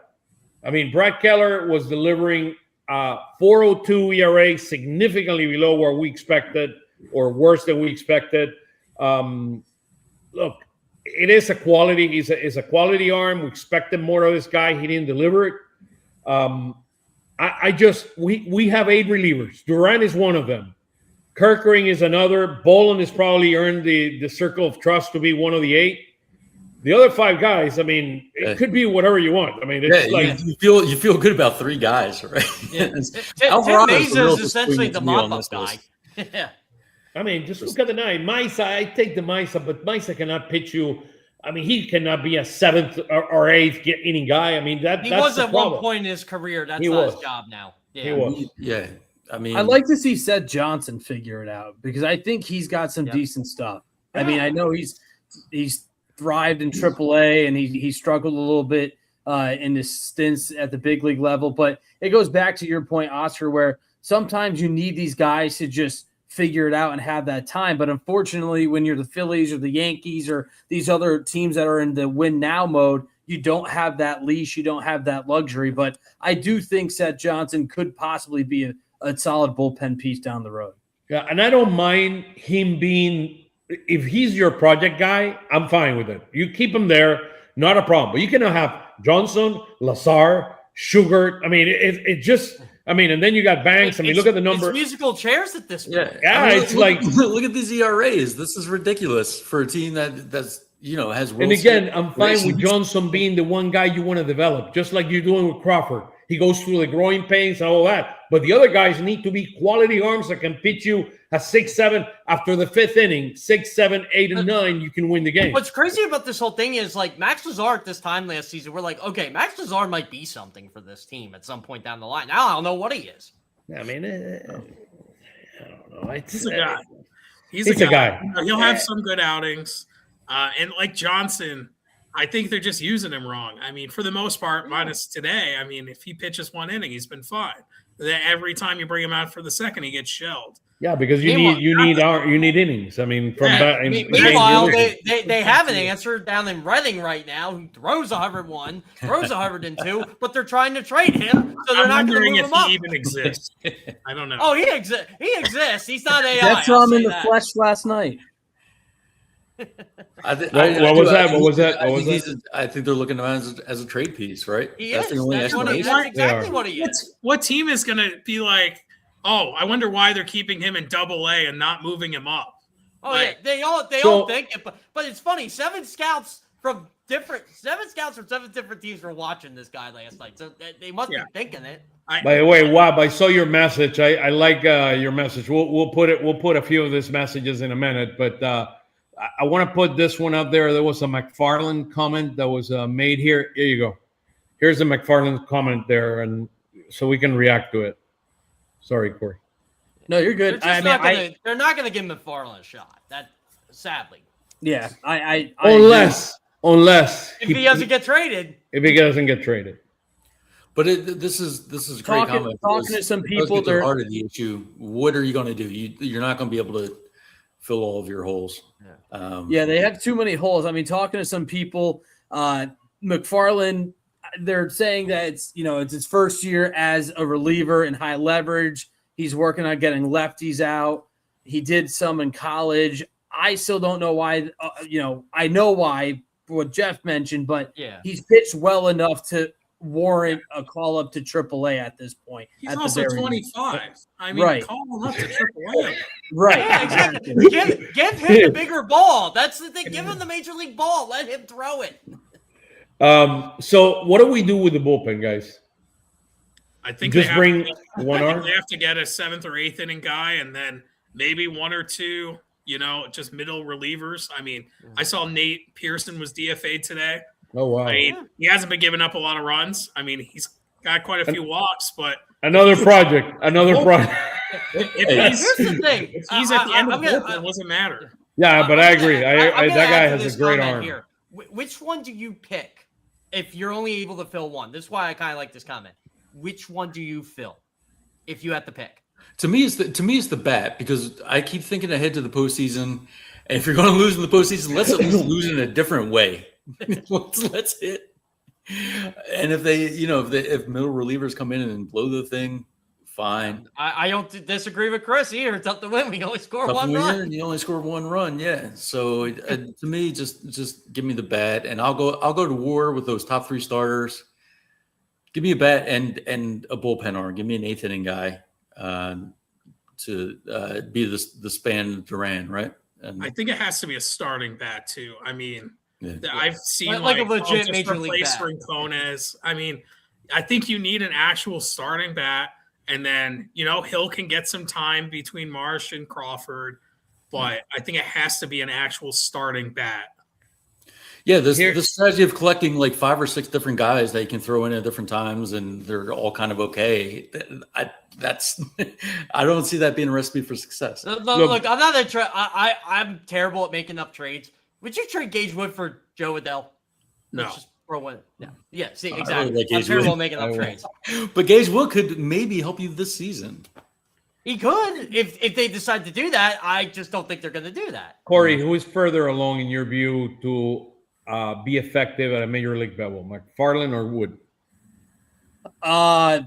I mean, Brad Keller was delivering 4.02 ERA, significantly below where we expected, or worse than we expected. Look, it is a quality. He's a quality arm. We expected more of this guy. He didn't deliver it. We have 8 relievers. Duran is one of them. Kerr is another. Bolin has probably earned the circle of trust to be one of the 8. The other 5 guys, I mean, it could be whatever you want. I mean, it's like you feel good about 3 guys, right? Yeah. Tim Mesa is essentially the mop-up guy. Yeah. I mean, just look at the 9. Misa, I take the Misa, but Misa cannot pitch you. I mean, he cannot be a 7th or 8th inning guy. I mean, he was at one point in his career. That's not his job now. Yeah. He was. Yeah. I mean, I'd like to see Seth Johnson figure it out because I think he's got some decent stuff. I mean, I know he's thrived in AAA and he struggled a little bit in his stints at the big league level, but it goes back to your point, Oscar, where sometimes you need these guys to just figure it out and have that time. But unfortunately, when you're the Phillies or the Yankees or these other teams that are in the win now mode, you don't have that leash. You don't have that luxury. But I do think Seth Johnson could possibly be a solid bullpen piece down the road. Yeah, and I don't mind him being, if he's your project guy, I'm fine with it. You keep him there, not a problem. But you cannot have Johnson, Lazar, Sugar. I mean, it just – I mean, and then you got Banks. I mean, look at the number. It's musical chairs at this point. Yeah, I mean, it's like look at these ERAs. This is ridiculous for a team that's has. And again, I'm fine with Johnson being the one guy you want to develop, just like you're doing with Crawford. He goes through the growing pains and all that. But the other guys need to be quality arms that can pitch you a 6-7 after the 5th inning, 6, 7, 8, and 9. You can win the game. What's crazy about this whole thing is like Max Lazar at this time last season, we're like, okay, Max Lazar might be something for this team at some point down the line. Now I don't know what he is. I mean, I don't know. He's a guy. He's a guy. He'll have some good outings. And like Johnson, I think they're just using him wrong. I mean, for the most part, minus today, I mean, if he pitches one inning, he's been fine. Then every time you bring him out for the second, he gets shelled. Yeah, because you need innings. I mean, from that. Meanwhile, they have an answer down in Reading right now who throws 101, throws 102, but they're trying to trade him, so they're not going to move him up. He even exists. I don't know. Oh, he exists. He's not AI. That's saw him in the flesh last night. What was that? I think they're looking at him as a trade piece, right? That's exactly what he is. What team is going to be like, oh, I wonder why they're keeping him in Double-A and not moving him up? Oh, like, yeah, they all think it, but it's funny. Seven scouts from seven different teams were watching this guy last night, so they must be thinking it. By the way, Wab, I saw your message. I like your message. We'll put a few of these messages in a minute, but I want to put this one up there. There was a McFarland comment that was made here. Here you go. Here's a McFarland comment there, and so we can react to it. Sorry, Corey. No, you're good. They're not going to give McFarland a shot. That sadly. Yeah, unless if he doesn't get traded. If he doesn't get traded. But this is a great comment. Talking to some people, they're part of the issue. What are you going to do? You're not going to be able to fill all of your holes. They have too many holes. I mean, talking to some people, McFarland, they're saying that it's his first year as a reliever in high leverage. He's working on getting lefties out. He did some in college. I still don't know why. I know why, what Jeff mentioned, but he's pitched well enough to warrant a call up to AAA at this point. He's also 25. I mean, call him up to AAA. Right. Yeah, exactly. Give him the bigger ball. That's the thing. Give him the major league ball. Let him throw it. So what do we do with the bullpen, guys? I think just bring one arm. They have to get a 7th or 8th inning guy, and then maybe one or two, just middle relievers. I mean, I saw Nate Pearson was DFA'd today. Oh wow! I mean, he hasn't been giving up a lot of runs. I mean, he's got quite a few walks, but another project. Here's the thing. If he's at the end of the bullpen, it doesn't matter. Yeah, but I agree. That guy has a great arm. Here. Which one do you pick if you're only able to fill one? This is why I kind of like this comment. Which one do you fill if you had to pick? To me, it's the bat, because I keep thinking ahead to the postseason. And if you're going to lose in the postseason, let's at least lose in a different way. let's hit. And if if middle relievers come in and blow the thing, fine. I don't disagree with Chris either. It's tough to win. We only score one run. You only score one run, yeah. So to me, just give me the bat, and I'll go to war with those top 3 starters. Give me a bat and a bullpen arm. Give me an 8th inning guy to be the Span Duran, right? And I think it has to be a starting bat too. I mean, I've seen like a legit major league bat. Rincones. I mean, I think you need an actual starting bat, and then Hill can get some time between Marsh and Crawford, but I think it has to be an actual starting bat. Yeah, the strategy of collecting like 5 or 6 different guys that you can throw in at different times and they're all kind of okay. I don't see that being a recipe for success. Look, I'm not I'm terrible at making up trades. Would you trade Gage Wood for Joe Adell? No. Let's just throw one. Yeah. See, exactly. Really I'm terrible at making up trades. But Gage Wood could maybe help you this season. He could if they decide to do that. I just don't think they're going to do that. Corey, who is further along in your view to be effective at a major league level, McFarland or Wood? I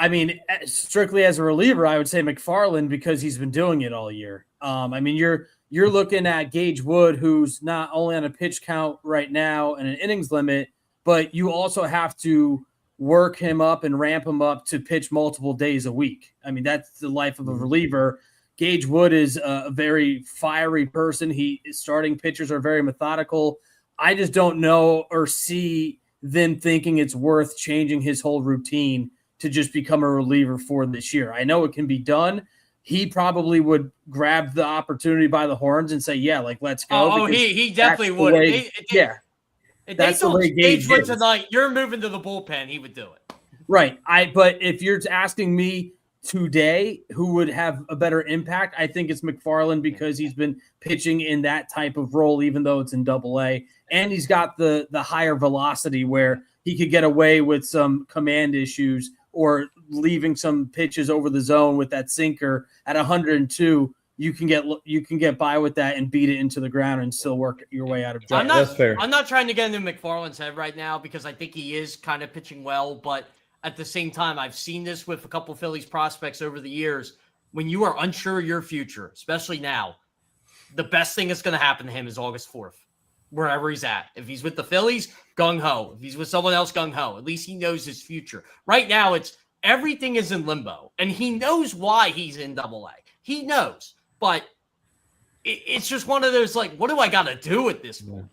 mean, strictly as a reliever, I would say McFarland, because he's been doing it all year. I mean, you're looking at Gage Wood, who's not only on a pitch count right now and an innings limit, but you also have to work him up and ramp him up to pitch multiple days a week. I mean, that's the life of a reliever. Gage Wood is a very fiery person. His starting pitchers are very methodical. I just don't know or see them thinking it's worth changing his whole routine to just become a reliever for this year. I know it can be done. He probably would grab the opportunity by the horns and say, yeah, like, let's go. Oh, he definitely would. If they told Gage Wood tonight, you're moving to the bullpen, he would do it. Right. But if you're asking me, today who would have a better impact, I think it's McFarland because he's been pitching in that type of role, even though it's in Double-A, and he's got the higher velocity where he could get away with some command issues or leaving some pitches over the zone with that sinker at 102. You can get by with that and beat it into the ground and still work your way out of jail. That's fair. I'm not trying to get into McFarland's head right now because I think he is kind of pitching well, but at the same time, I've seen this with a couple Phillies prospects over the years. When you are unsure of your future, especially now, the best thing that's going to happen to him is August 4th, wherever he's at. If he's with the Phillies, gung-ho. If he's with someone else, gung-ho. At least he knows his future. Right now, everything is in limbo, and he knows why he's in Double-A. He knows, but it's just one of those, like, what do I got to do at this point?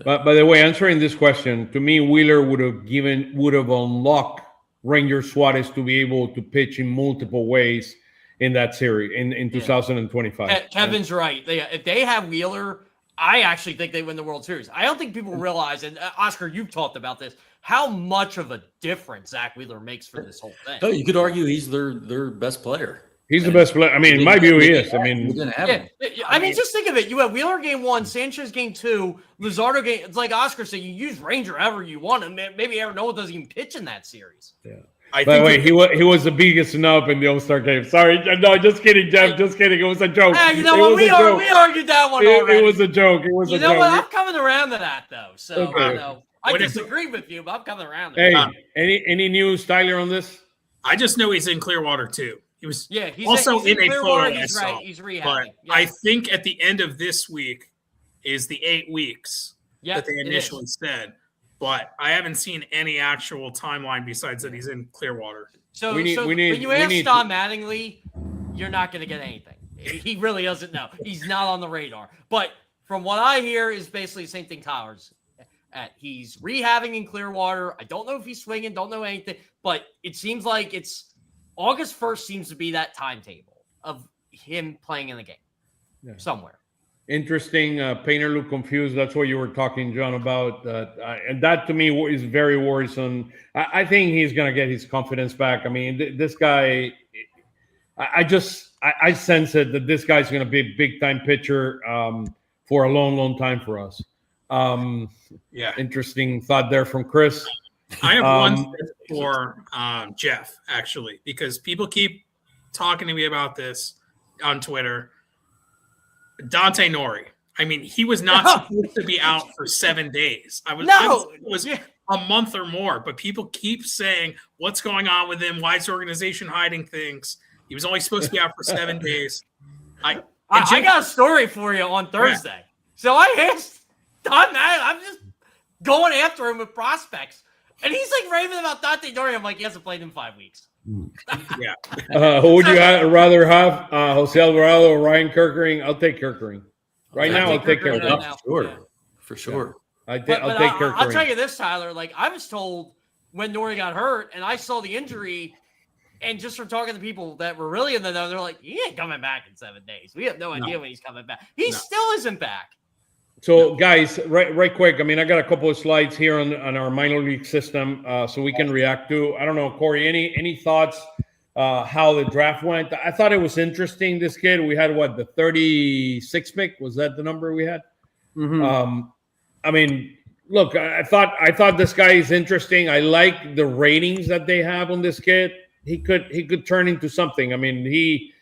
But by the way, answering this question, to me, Wheeler would have unlocked Ranger Suarez to be able to pitch in multiple ways in that series in 2025. Kevin's right. If they have Wheeler, I actually think they win the World Series. I don't think people realize, and Oscar, you've talked about this, how much of a difference Zach Wheeler makes for this whole thing. Oh, you could argue he's their best player. He's the best player. I mean, in my view, he is. I mean, just think of it. You have Wheeler game 1, Sanchez game 2, Luzardo game. It's like Oscar said, you use Ranger however you want, and maybe Aaron Nola doesn't even pitch in that series. Yeah. By the way, he was the biggest snub in the All-Star game. Sorry, no, just kidding, Jeff. Just kidding. It was a joke. You know what? We argued that one already. It was a joke. It was a joke. You know what? I'm coming around to that though. So I disagree with you, but I'm coming around. Hey, any news, Tyler, on this? I just know he's in Clearwater too. He was he's also in a photo. He's right. He's rehabbing. But I think at the end of this week is the 8 weeks that they initially said. But I haven't seen any actual timeline besides that he's in Clearwater. So when you ask Don Mattingly, you're not going to get anything. He really doesn't know. He's not on the radar. But from what I hear is basically the same thing Tyler's at. He's rehabbing in Clearwater. I don't know if he's swinging, don't know anything. But it seems like it's August 1st seems to be that timetable of him playing in the game somewhere. Interesting. Painter looked confused. That's what you were talking, John, about. And that to me is very worrisome. I think he's going to get his confidence back. I mean, this guy, I sense it that this guy's going to be a big-time pitcher for a long, long time for us. Interesting thought there from Chris. I have one for Jeff, actually, because people keep talking to me about this on Twitter. Dante Nori. I mean, he was not supposed to be out for 7 days. It was a month or more, but people keep saying, what's going on with him? Why is the organization hiding things? He was only supposed to be out for 7 days. I got a story for you on Thursday. Yeah. So I asked Don Matt, I'm just going after him with prospects. And he's like raving about Dante Nori. I'm like, he hasn't played in 5 weeks. Who would you rather have, Jose Alvarado or Ryan Kerkering? I'll take Kerkering. I'll take Kerkering. For sure. I'll take Kerkering. I'll tell you this, Tyler. Like, I was told when Nori got hurt and I saw the injury, and just from talking to people that were really in the know, they're like, he ain't coming back in 7 days. We have no idea when he's coming back. He still isn't back. So, guys, right quick, I mean, I got a couple of slides here on our minor league system so we can react to. I don't know, Corey, any thoughts how the draft went? I thought it was interesting, this kid. We had, the 36th pick? Was that the number we had? Mm-hmm. I mean, look, I thought this guy is interesting. I like the ratings that they have on this kid. He could turn into something. I mean, he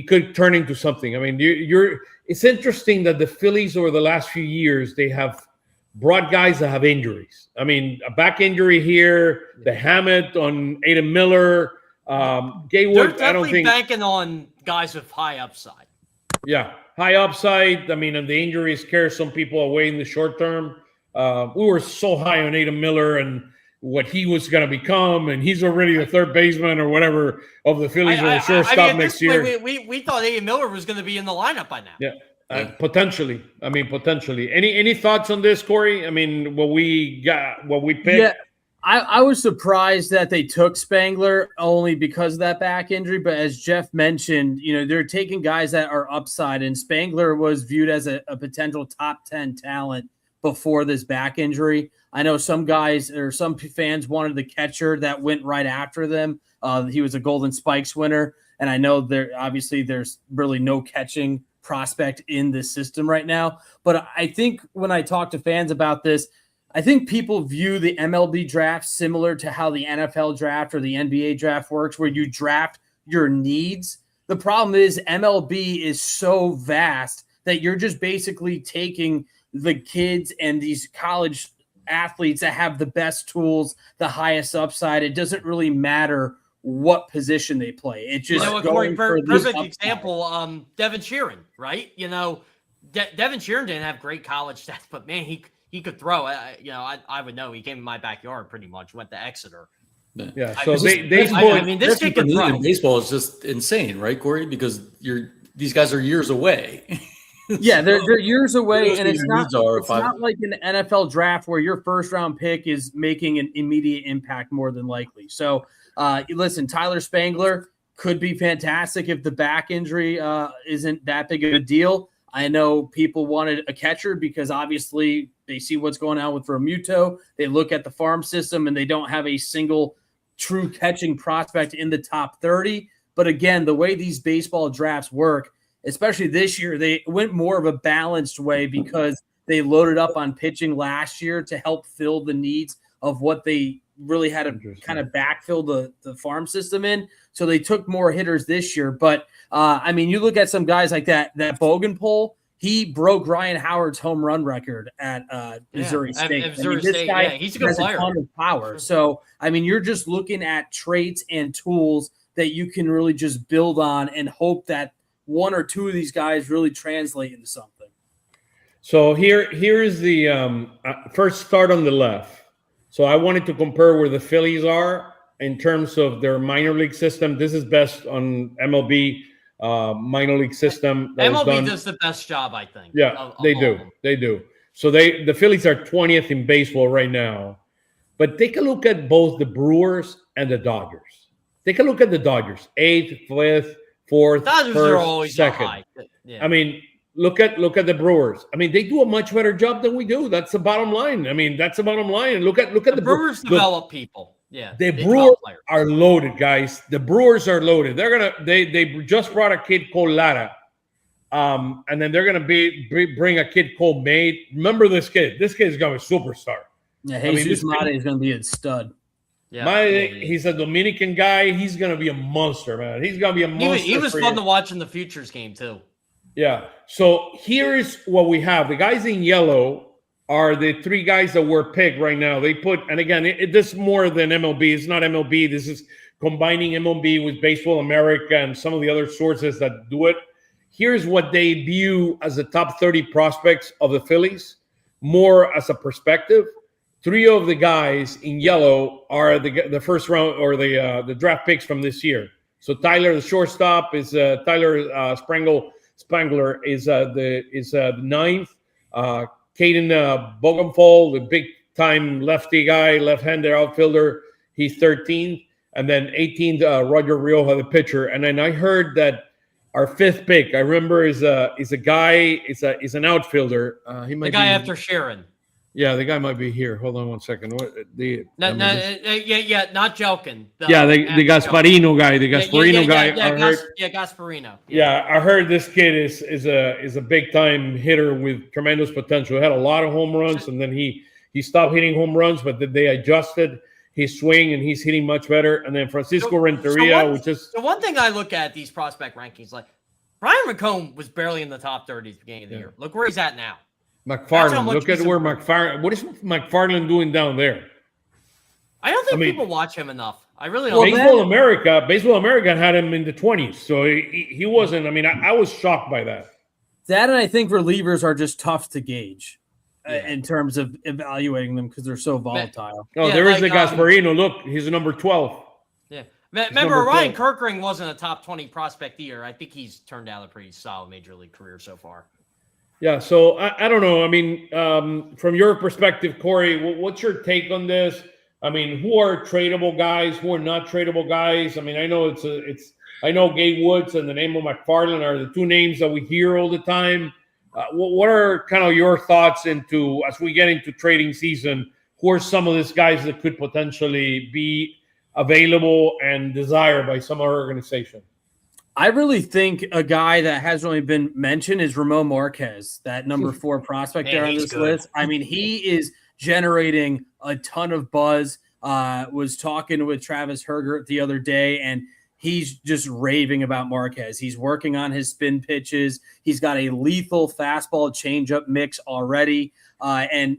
could turn into something. I mean, it's interesting that the Phillies over the last few years, they have brought guys that have injuries. I mean, a back injury here, the Hammett on Adam Miller, Gaywood. They're definitely banking on guys with high upside. Yeah, high upside. I mean, and the injuries scare some people away in the short term. We were so high on Adam Miller and what he was going to become, and he's already the third baseman or whatever of the Phillies or the shortstop next year. We thought Adam Miller was going to be in the lineup by now. Yeah, potentially. I mean, potentially. Any thoughts on this, Corey? I mean, what we picked? Yeah, I was surprised that they took Spangler only because of that back injury. But as Jeff mentioned, they're taking guys that are upside, and Spangler was viewed as a potential top 10 talent before this back injury. I know some guys or some fans wanted the catcher that went right after them. He was a Golden Spikes winner. And I know there's really no catching prospect in this system right now. But I think when I talk to fans about this, I think people view the MLB draft similar to how the NFL draft or the NBA draft works, where you draft your needs. The problem is MLB is so vast that you're just basically taking the kids and these college athletes that have the best tools, the highest upside. It doesn't really matter what position they play. It's just Corey, perfect example. Devin Sheeran, right? Devin Sheeran didn't have great college stats, but man, he could throw. I would know. He came in my backyard pretty much. Went to Exeter. Yeah. So this kid can throw. Baseball is just insane, right, Corey? Because these guys are years away. Yeah, they're years away, and it's not like an NFL draft where your first round pick is making an immediate impact more than likely. So, listen, Tyler Spangler could be fantastic if the back injury isn't that big of a deal. I know people wanted a catcher because obviously they see what's going on with Realmuto. They look at the farm system and they don't have a single true catching prospect in the top 30. But again, the way these baseball drafts work, especially this year, they went more of a balanced way because they loaded up on pitching last year to help fill the needs of what they really had to kind of backfill the farm system in. So they took more hitters this year. But, you look at some guys like that Bogenpole, he broke Ryan Howard's home run record at Missouri State. This guy he's a good player. A ton of power. So, you're just looking at traits and tools that you can really just build on and hope that one or two of these guys really translate into something. So here is the first start on the left. So I wanted to compare where the Phillies are in terms of their minor league system. This is best on MLB minor league system. MLB does the best job, I think. Yeah, they do. So the Phillies are 20th in baseball right now. But take a look at both the Brewers and the Dodgers. Take a look at the Dodgers, 8th, 5th, 4th, Dodgers 1st, are always 2nd. high. Yeah. Look at the Brewers. They do a much better job than we do. That's the bottom line. That's the bottom line. And look at the Brewers develop people. Yeah, the Brewers are loaded, guys. The Brewers are loaded. They just brought a kid called Lara, and then they're gonna bring a kid called Made. Remember this kid? This kid is gonna be a superstar. Yeah, Jesus Mate is gonna be a stud. Yeah, he's a Dominican guy. He's gonna be a monster, man. He's gonna be a monster. He was fun to watch in the Futures game too. Yeah. So here's what we have. The guys in yellow are the three guys that were picked right now. They put, and again, this is more than MLB. It's not MLB. This is combining MLB with Baseball America and some of the other sources that do it. Here's what they view as the top 30 prospects of the Phillies, more as a perspective. 3 of the guys in yellow are the first round or the draft picks from this year. So Tyler, the shortstop, is Tyler Spangler is the 9th. Caden Bogenfall, the big-time lefty guy, left-handed outfielder, he's 13th. And then 18th, Roger Rioja, the pitcher. And then I heard that our 5th pick, I remember, is an outfielder. He might the guy after Sharon. Yeah, the guy might be here. Hold on one second. Not Jelkin. The Gasparino guy. The Gasparino guy. Gasparino. Yeah, I heard this kid is a big time hitter with tremendous potential. He had a lot of home runs, and then he stopped hitting home runs, but they adjusted his swing, and he's hitting much better. And then Francisco Renteria, which is the one thing I look at these prospect rankings, like Brian McComb was barely in the top 30 at the beginning of the year. Look where he's at now. McFarland. Look at where McFarland. What is McFarland doing down there? I don't think people watch him enough. I really don't. Baseball America had him in the 20s, so he wasn't. I was shocked by that. That, and I think relievers are just tough to gauge in terms of evaluating them because they're so volatile. There is the Gasparino. Look, he's a number 12. Yeah. Remember, Ryan Kirkring wasn't a top 20 prospect either. I think he's turned out a pretty solid major league career so far. Yeah, so I don't know. From your perspective, Corey, what's your take on this? Who are tradable guys? Who are not tradable guys? I know I know Gabe Woods and the name of McFarland are the 2 names that we hear all the time. What are kind of your thoughts as we get into trading season who are some of these guys that could potentially be available and desired by some other organization? I really think a guy that hasn't really been mentioned is Ramon Marquez, that number 4 prospect there on this list. I mean, he is generating a ton of buzz. Was talking with Travis Hergert the other day, and he's just raving about Marquez. He's working on his spin pitches. He's got a lethal fastball changeup mix already. And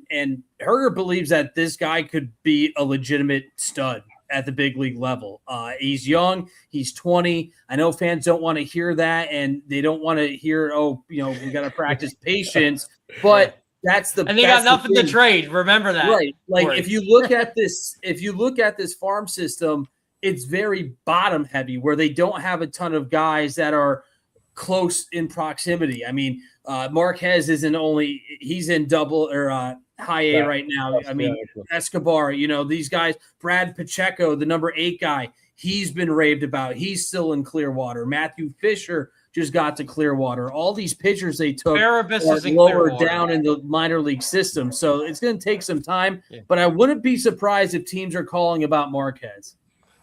Hergert believes that this guy could be a legitimate stud at the big league level. He's young. He's 20. I know fans don't want to hear that, and they don't want to hear, we got to practice patience. But that's the and they got nothing to trade. Remember that, right? Like if you look at this farm system, it's very bottom heavy, where they don't have a ton of guys that are close in proximity. I mean, Marquez he's in double or high A right now. I mean, Escobar, these guys, Brad Pacheco, the number 8 guy, he's been raved about. He's still in Clearwater. Matthew Fisher just got to Clearwater. All these pitchers they took are lower down in the minor league system. So it's going to take some time, but I wouldn't be surprised if teams are calling about Marquez.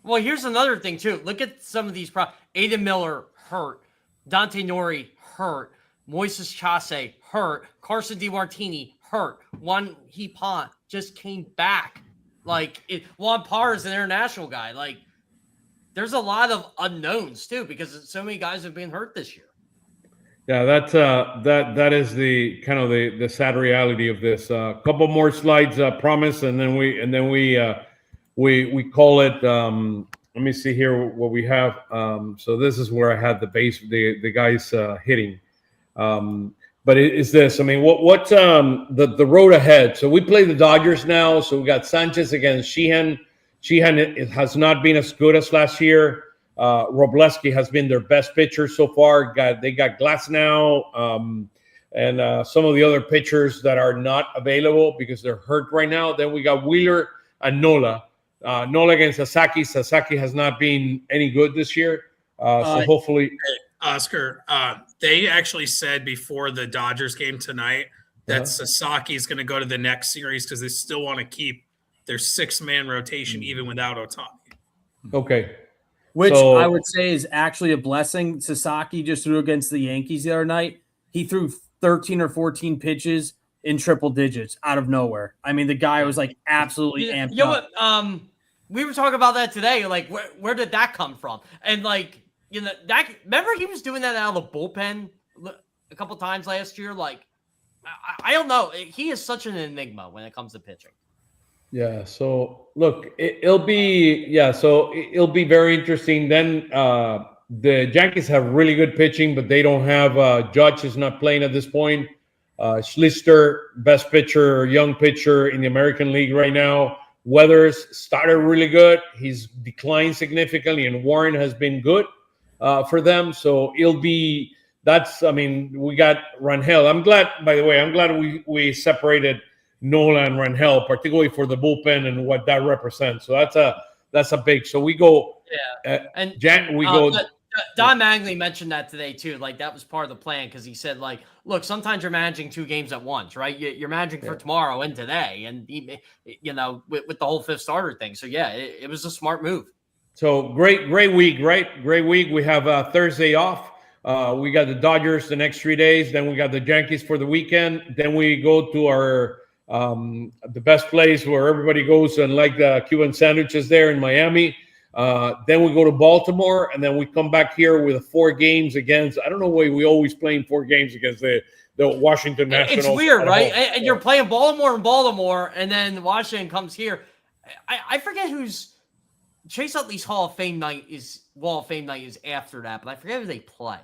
Well, here's another thing, too. Look at some of these. Aiden Miller, hurt. Dante Nori, hurt. Moises Chase, hurt. Carson DeMartini, hurt. Juan Hipon just came back. Juan Parr is an international guy. There's a lot of unknowns, too, because so many guys have been hurt this year. Yeah, that's that is the kind of the sad reality of this. Couple more slides, promise, and then we call it. Let me see here what we have. So this is where I had the guys hitting. But is this? I mean, what's the road ahead? So we play the Dodgers now. So we got Sanchez against Sheehan. Sheehan has not been as good as last year. Robleski has been their best pitcher so far. They got Glasnow and some of the other pitchers that are not available because they're hurt right now. Then we got Wheeler and Nola. Nola against Sasaki. Sasaki has not been any good this year. So hopefully. Oscar, they actually said before the Dodgers game tonight that Sasaki is going to go to the next series because they still want to keep their 6-man rotation even without Otani. Okay. Which I would say is actually a blessing. Sasaki just threw against the Yankees the other night. He threw 13 or 14 pitches in triple digits out of nowhere. I mean, the guy was absolutely amped up. We were talking about that today. Where did that come from? And remember he was doing that out of the bullpen a couple times last year. I don't know. He is such an enigma when it comes to pitching. Yeah. So look, it'll be very interesting. Then the Yankees have really good pitching, but they don't have Judge is not playing at this point. Schlichter, best pitcher, young pitcher in the American League right now. Weathers started really good. He's declined significantly, and Warren has been good for them. So we got Rangel. I'm glad we separated Nola and Rangel, particularly for the bullpen and what that represents. So that's a big. So we go. Yeah, go. Don Mangley mentioned that today too. That was part of the plan because he said, look, sometimes you're managing 2 games at once, right? You're managing for tomorrow and today, and with the whole 5th starter thing. So yeah, it was a smart move. So great week, right? Great week. We have Thursday off. We got the Dodgers the next 3 days. Then we got the Yankees for the weekend. Then we go to our the best place where everybody goes and the Cuban sandwiches there in Miami. Then we go to Baltimore, and then we come back here with 4 games against. I don't know why we always playing 4 games against the Washington Nationals. It's weird, right? And you're playing Baltimore, and then Washington comes here. I forget who's Chase Utley's Hall of Fame night is after that, but I forget who they play.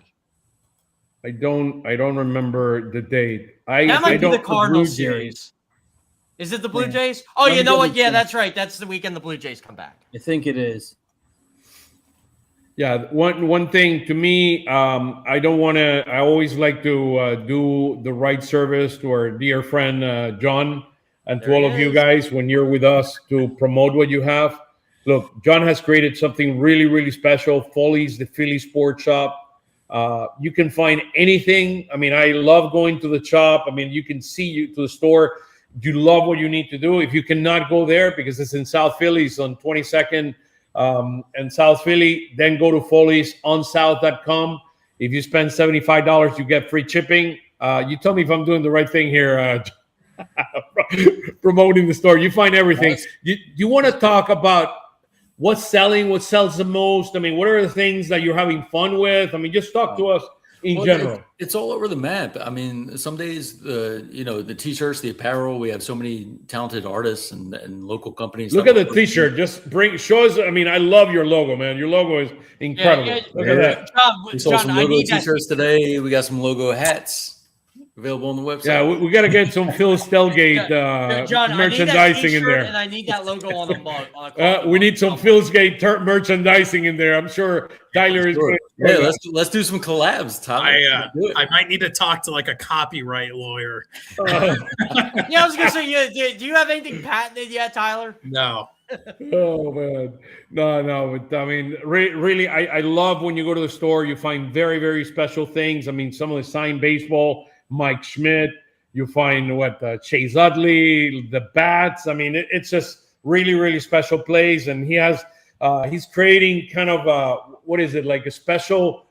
I don't remember the date. That might be the Cardinals series. Is it the Blue Jays? Oh, you know what? Yeah, that's right. That's the weekend the Blue Jays come back. I think it is. Yeah, one thing to me, I always like to do the right service to our dear friend John and to all of you guys when you're with us to promote what you have. Look, John has created something really, really special. Foley's, the Philly Sports Shop. You can find anything. I mean, I love going to the shop. I mean, you can see to the store. you love what you need to do. If you cannot go there because it's in South Philly, it's on 22nd and South Philly, then go to FoliesOnSouth.com. If you spend $75, you get free shipping. You tell me if I'm doing the right thing here, promoting the store. You find everything. You want to talk about what's selling, what sells the most? I mean, what are the things that you're having fun with? I mean, just talk to us in general. It's all over the map. I mean, some days, the T-shirts, the apparel, we have so many talented artists and local companies. Look at the T-shirt. Just show us. I mean, I love your logo, man. Your logo is incredible. Look at that. We sold some logo T-shirts today. We got some logo hats available on the website. Yeah, we got to get some Phil Stelgate merchandising in there. And I need that logo on the mug. We need some Philsgate merchandising in there. I'm sure Tyler is good. Yeah, let's do some collabs, Tyler. I might need to talk to like a copyright lawyer. I was gonna say, do you have anything patented yet, Tyler? No. Oh man, no. But I mean, really, I love when you go to the store. You find very, very special things. I mean, some of the signed baseball. Mike Schmidt, you find Chase Utley, the bats. I mean, it's just really, really special plays, and he's creating kind of what is it, like a special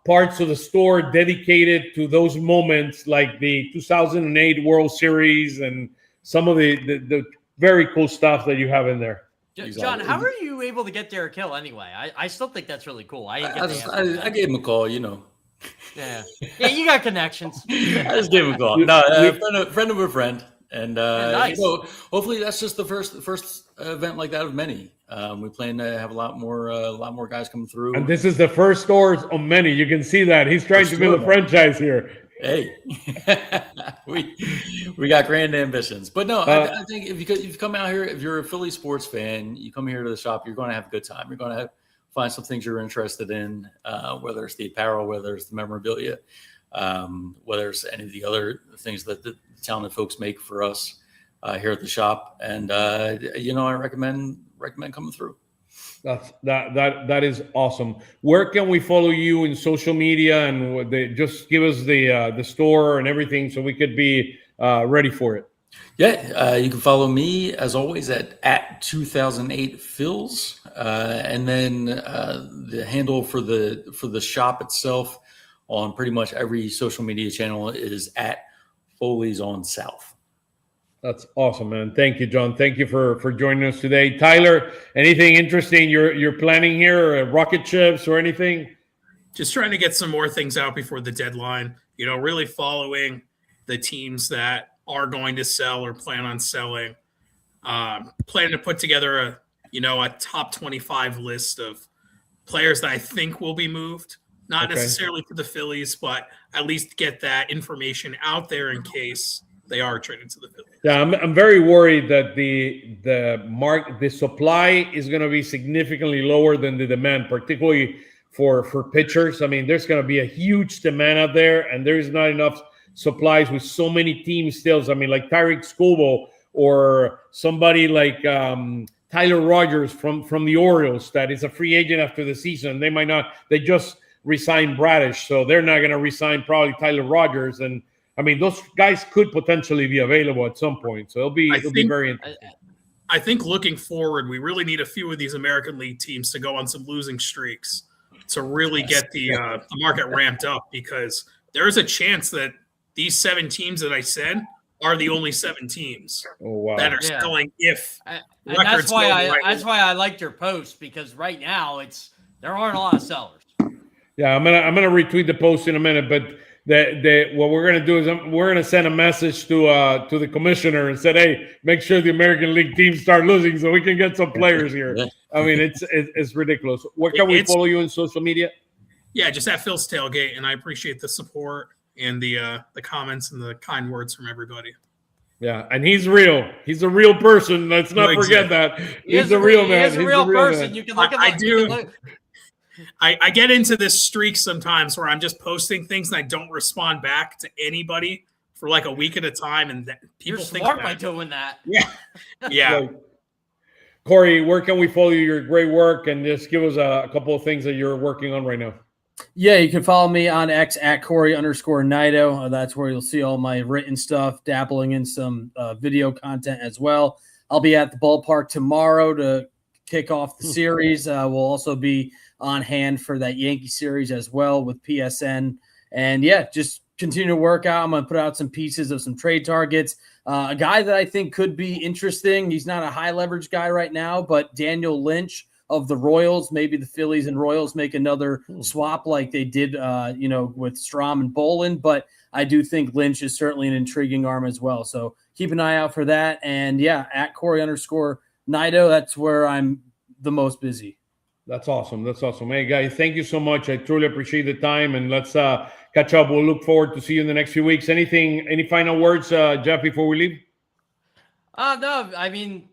parts of the store dedicated to those moments, like the 2008 World Series and some of the very cool stuff that you have in there. John, how are you able to get Derek Hill anyway? I still think that's really cool. I gave him a call, Yeah, you got connections. I just gave him a call. No, friend of a friend, and nice. Hopefully that's just the first event like that of many. We plan to have a lot more guys coming through. And this is the first stores of many. You can see that he's trying to build a franchise here. Hey, we got grand ambitions, but no, I think if you come out here, if you're a Philly sports fan, you come here to the shop, you're going to have a good time. You're going to find some things you're interested in, whether it's the apparel, whether it's the memorabilia, whether it's any of the other things that the talented folks make for us here at the shop. And I recommend coming through. That is awesome. Where can we follow you in social media, and just give us the store and everything so we could be ready for it? Yeah, you can follow me as always at 2008 Phils, and then the handle for the shop itself on pretty much every social media channel is at Phillies on South. That's awesome, man. Thank you, John. Thank you for joining us today. Tyler, anything interesting you're planning here, rocket ships or anything? Just trying to get some more things out before the deadline. Really following the teams that are going to sell or plan on selling. Planning to put together a top 25 list of players that I think will be moved. Not necessarily to the Phillies, but at least get that information out there in case they are traded to the Phillies. Yeah, I'm very worried that the supply is going to be significantly lower than the demand, particularly for pitchers. I mean, there's going to be a huge demand out there, and there's not enough supplies with so many teams still. I mean, like Tyreek Skubal or somebody like Tyler Rogers from the Orioles that is a free agent after the season. They might not. They just resigned Bradish, so they're not going to resign probably Tyler Rogers. And I mean, those guys could potentially be available at some point. So it'll be very interesting. I think looking forward, we really need a few of these American League teams to go on some losing streaks to really get the market ramped up, because there is a chance that these 7 teams that I said are the only 7 teams that are selling. And that's why I liked your post, because right now there aren't a lot of sellers. Yeah, I'm gonna retweet the post in a minute, but what we're gonna do is we're gonna send a message to the commissioner and said, hey, make sure the American League teams start losing so we can get some players here. I mean, it's ridiculous. Where can we follow you on social media? Yeah, just at Phil's Tailgate, and I appreciate the support and the comments and the kind words from everybody. Yeah, and he's real. He's a real person. Let's not forget that. He's a real man. He's a real person. Man. You can look at I get into this streak sometimes where I'm just posting things and I don't respond back to anybody for like a week at a time, and people You're think smart by doing that. Yeah. Like, Cory, where can we follow your great work, and just give us a couple of things that you're working on right now? Yeah, you can follow me on X at Cory_Nidoh. That's where you'll see all my written stuff, dabbling in some video content as well. I'll be at the ballpark tomorrow to kick off the series. We'll also be on hand for that Yankee series as well with PSN. And yeah, just continue to work out. I'm going to put out some pieces of some trade targets. A guy that I think could be interesting. He's not a high leverage guy right now, but Daniel Lynch of the Royals. Maybe the Phillies and Royals make another swap like they did, with Strom and Bolin. But I do think Lynch is certainly an intriguing arm as well. So keep an eye out for that. And yeah, at Cory_Nidoh, that's where I'm the most busy. That's awesome. Hey, guys, thank you so much. I truly appreciate the time, and let's catch up. We'll look forward to see you in the next few weeks. Any final words, Jeff, before we leave? No, I mean,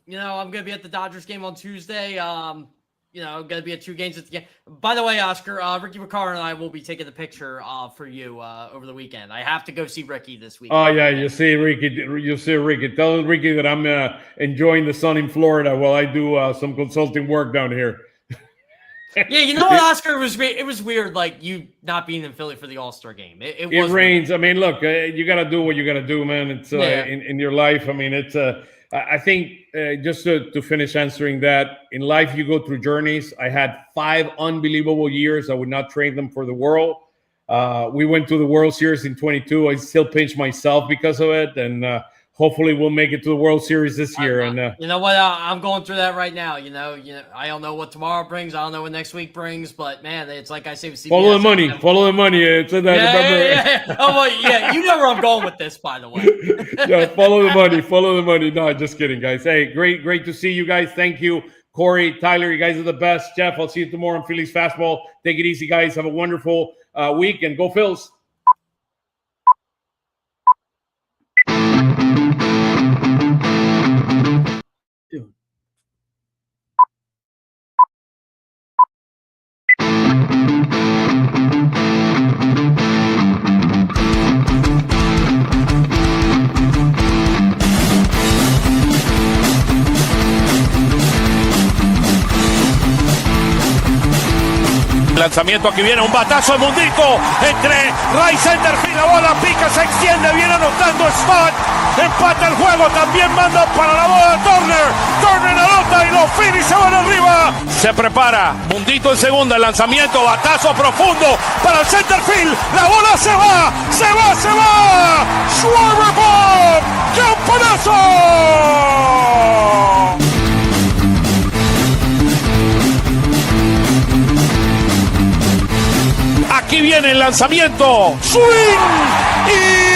I'm going to be at the Dodgers game on Tuesday. I'm going to be at 2 games at the game. By the way, Oscar, Ricky Ricard and I will be taking the picture for you over the weekend. I have to go see Ricky this weekend. Oh, yeah, you see Ricky. Tell Ricky that I'm enjoying the sun in Florida while I do some consulting work down here. Yeah, you know what, Oscar? It was weird, like you not being in Philly for the All-Star game. It rains. Weird. I mean, look, you got to do what you got to do, man. It's in your life. I mean, it's I think just to finish answering that, in life you go through journeys. I had 5 unbelievable years. I would not trade them for the world. We went to the World Series in 22. I still pinch myself because of it, and hopefully we'll make it to the World Series this year. And you know what? I'm going through that right now. I don't know what tomorrow brings. I don't know what next week brings. But man, it's like I say with CBS. Follow the money. Follow the money. It's that. Yeah. Oh, well, yeah. You know where I'm going with this, by the way. Yeah, follow the money. Follow the money. No, just kidding, guys. Hey, great to see you guys. Thank you, Cory, Tyler. You guys are the best. Jeff, I'll see you tomorrow on Phillies Fastball. Take it easy, guys. Have a wonderful week, and go Phils. Lanzamiento, aquí viene un batazo de Mundito entre right center field, la bola pica, se extiende, viene anotando Stott, empata el juego, también manda para la bola Turner anota y los Phillies se van arriba. Se prepara, Mundito en segunda, el lanzamiento, batazo profundo para el center field, la bola se va, Schwarber Bob, ¡campanazo! Aquí viene el lanzamiento. Swing y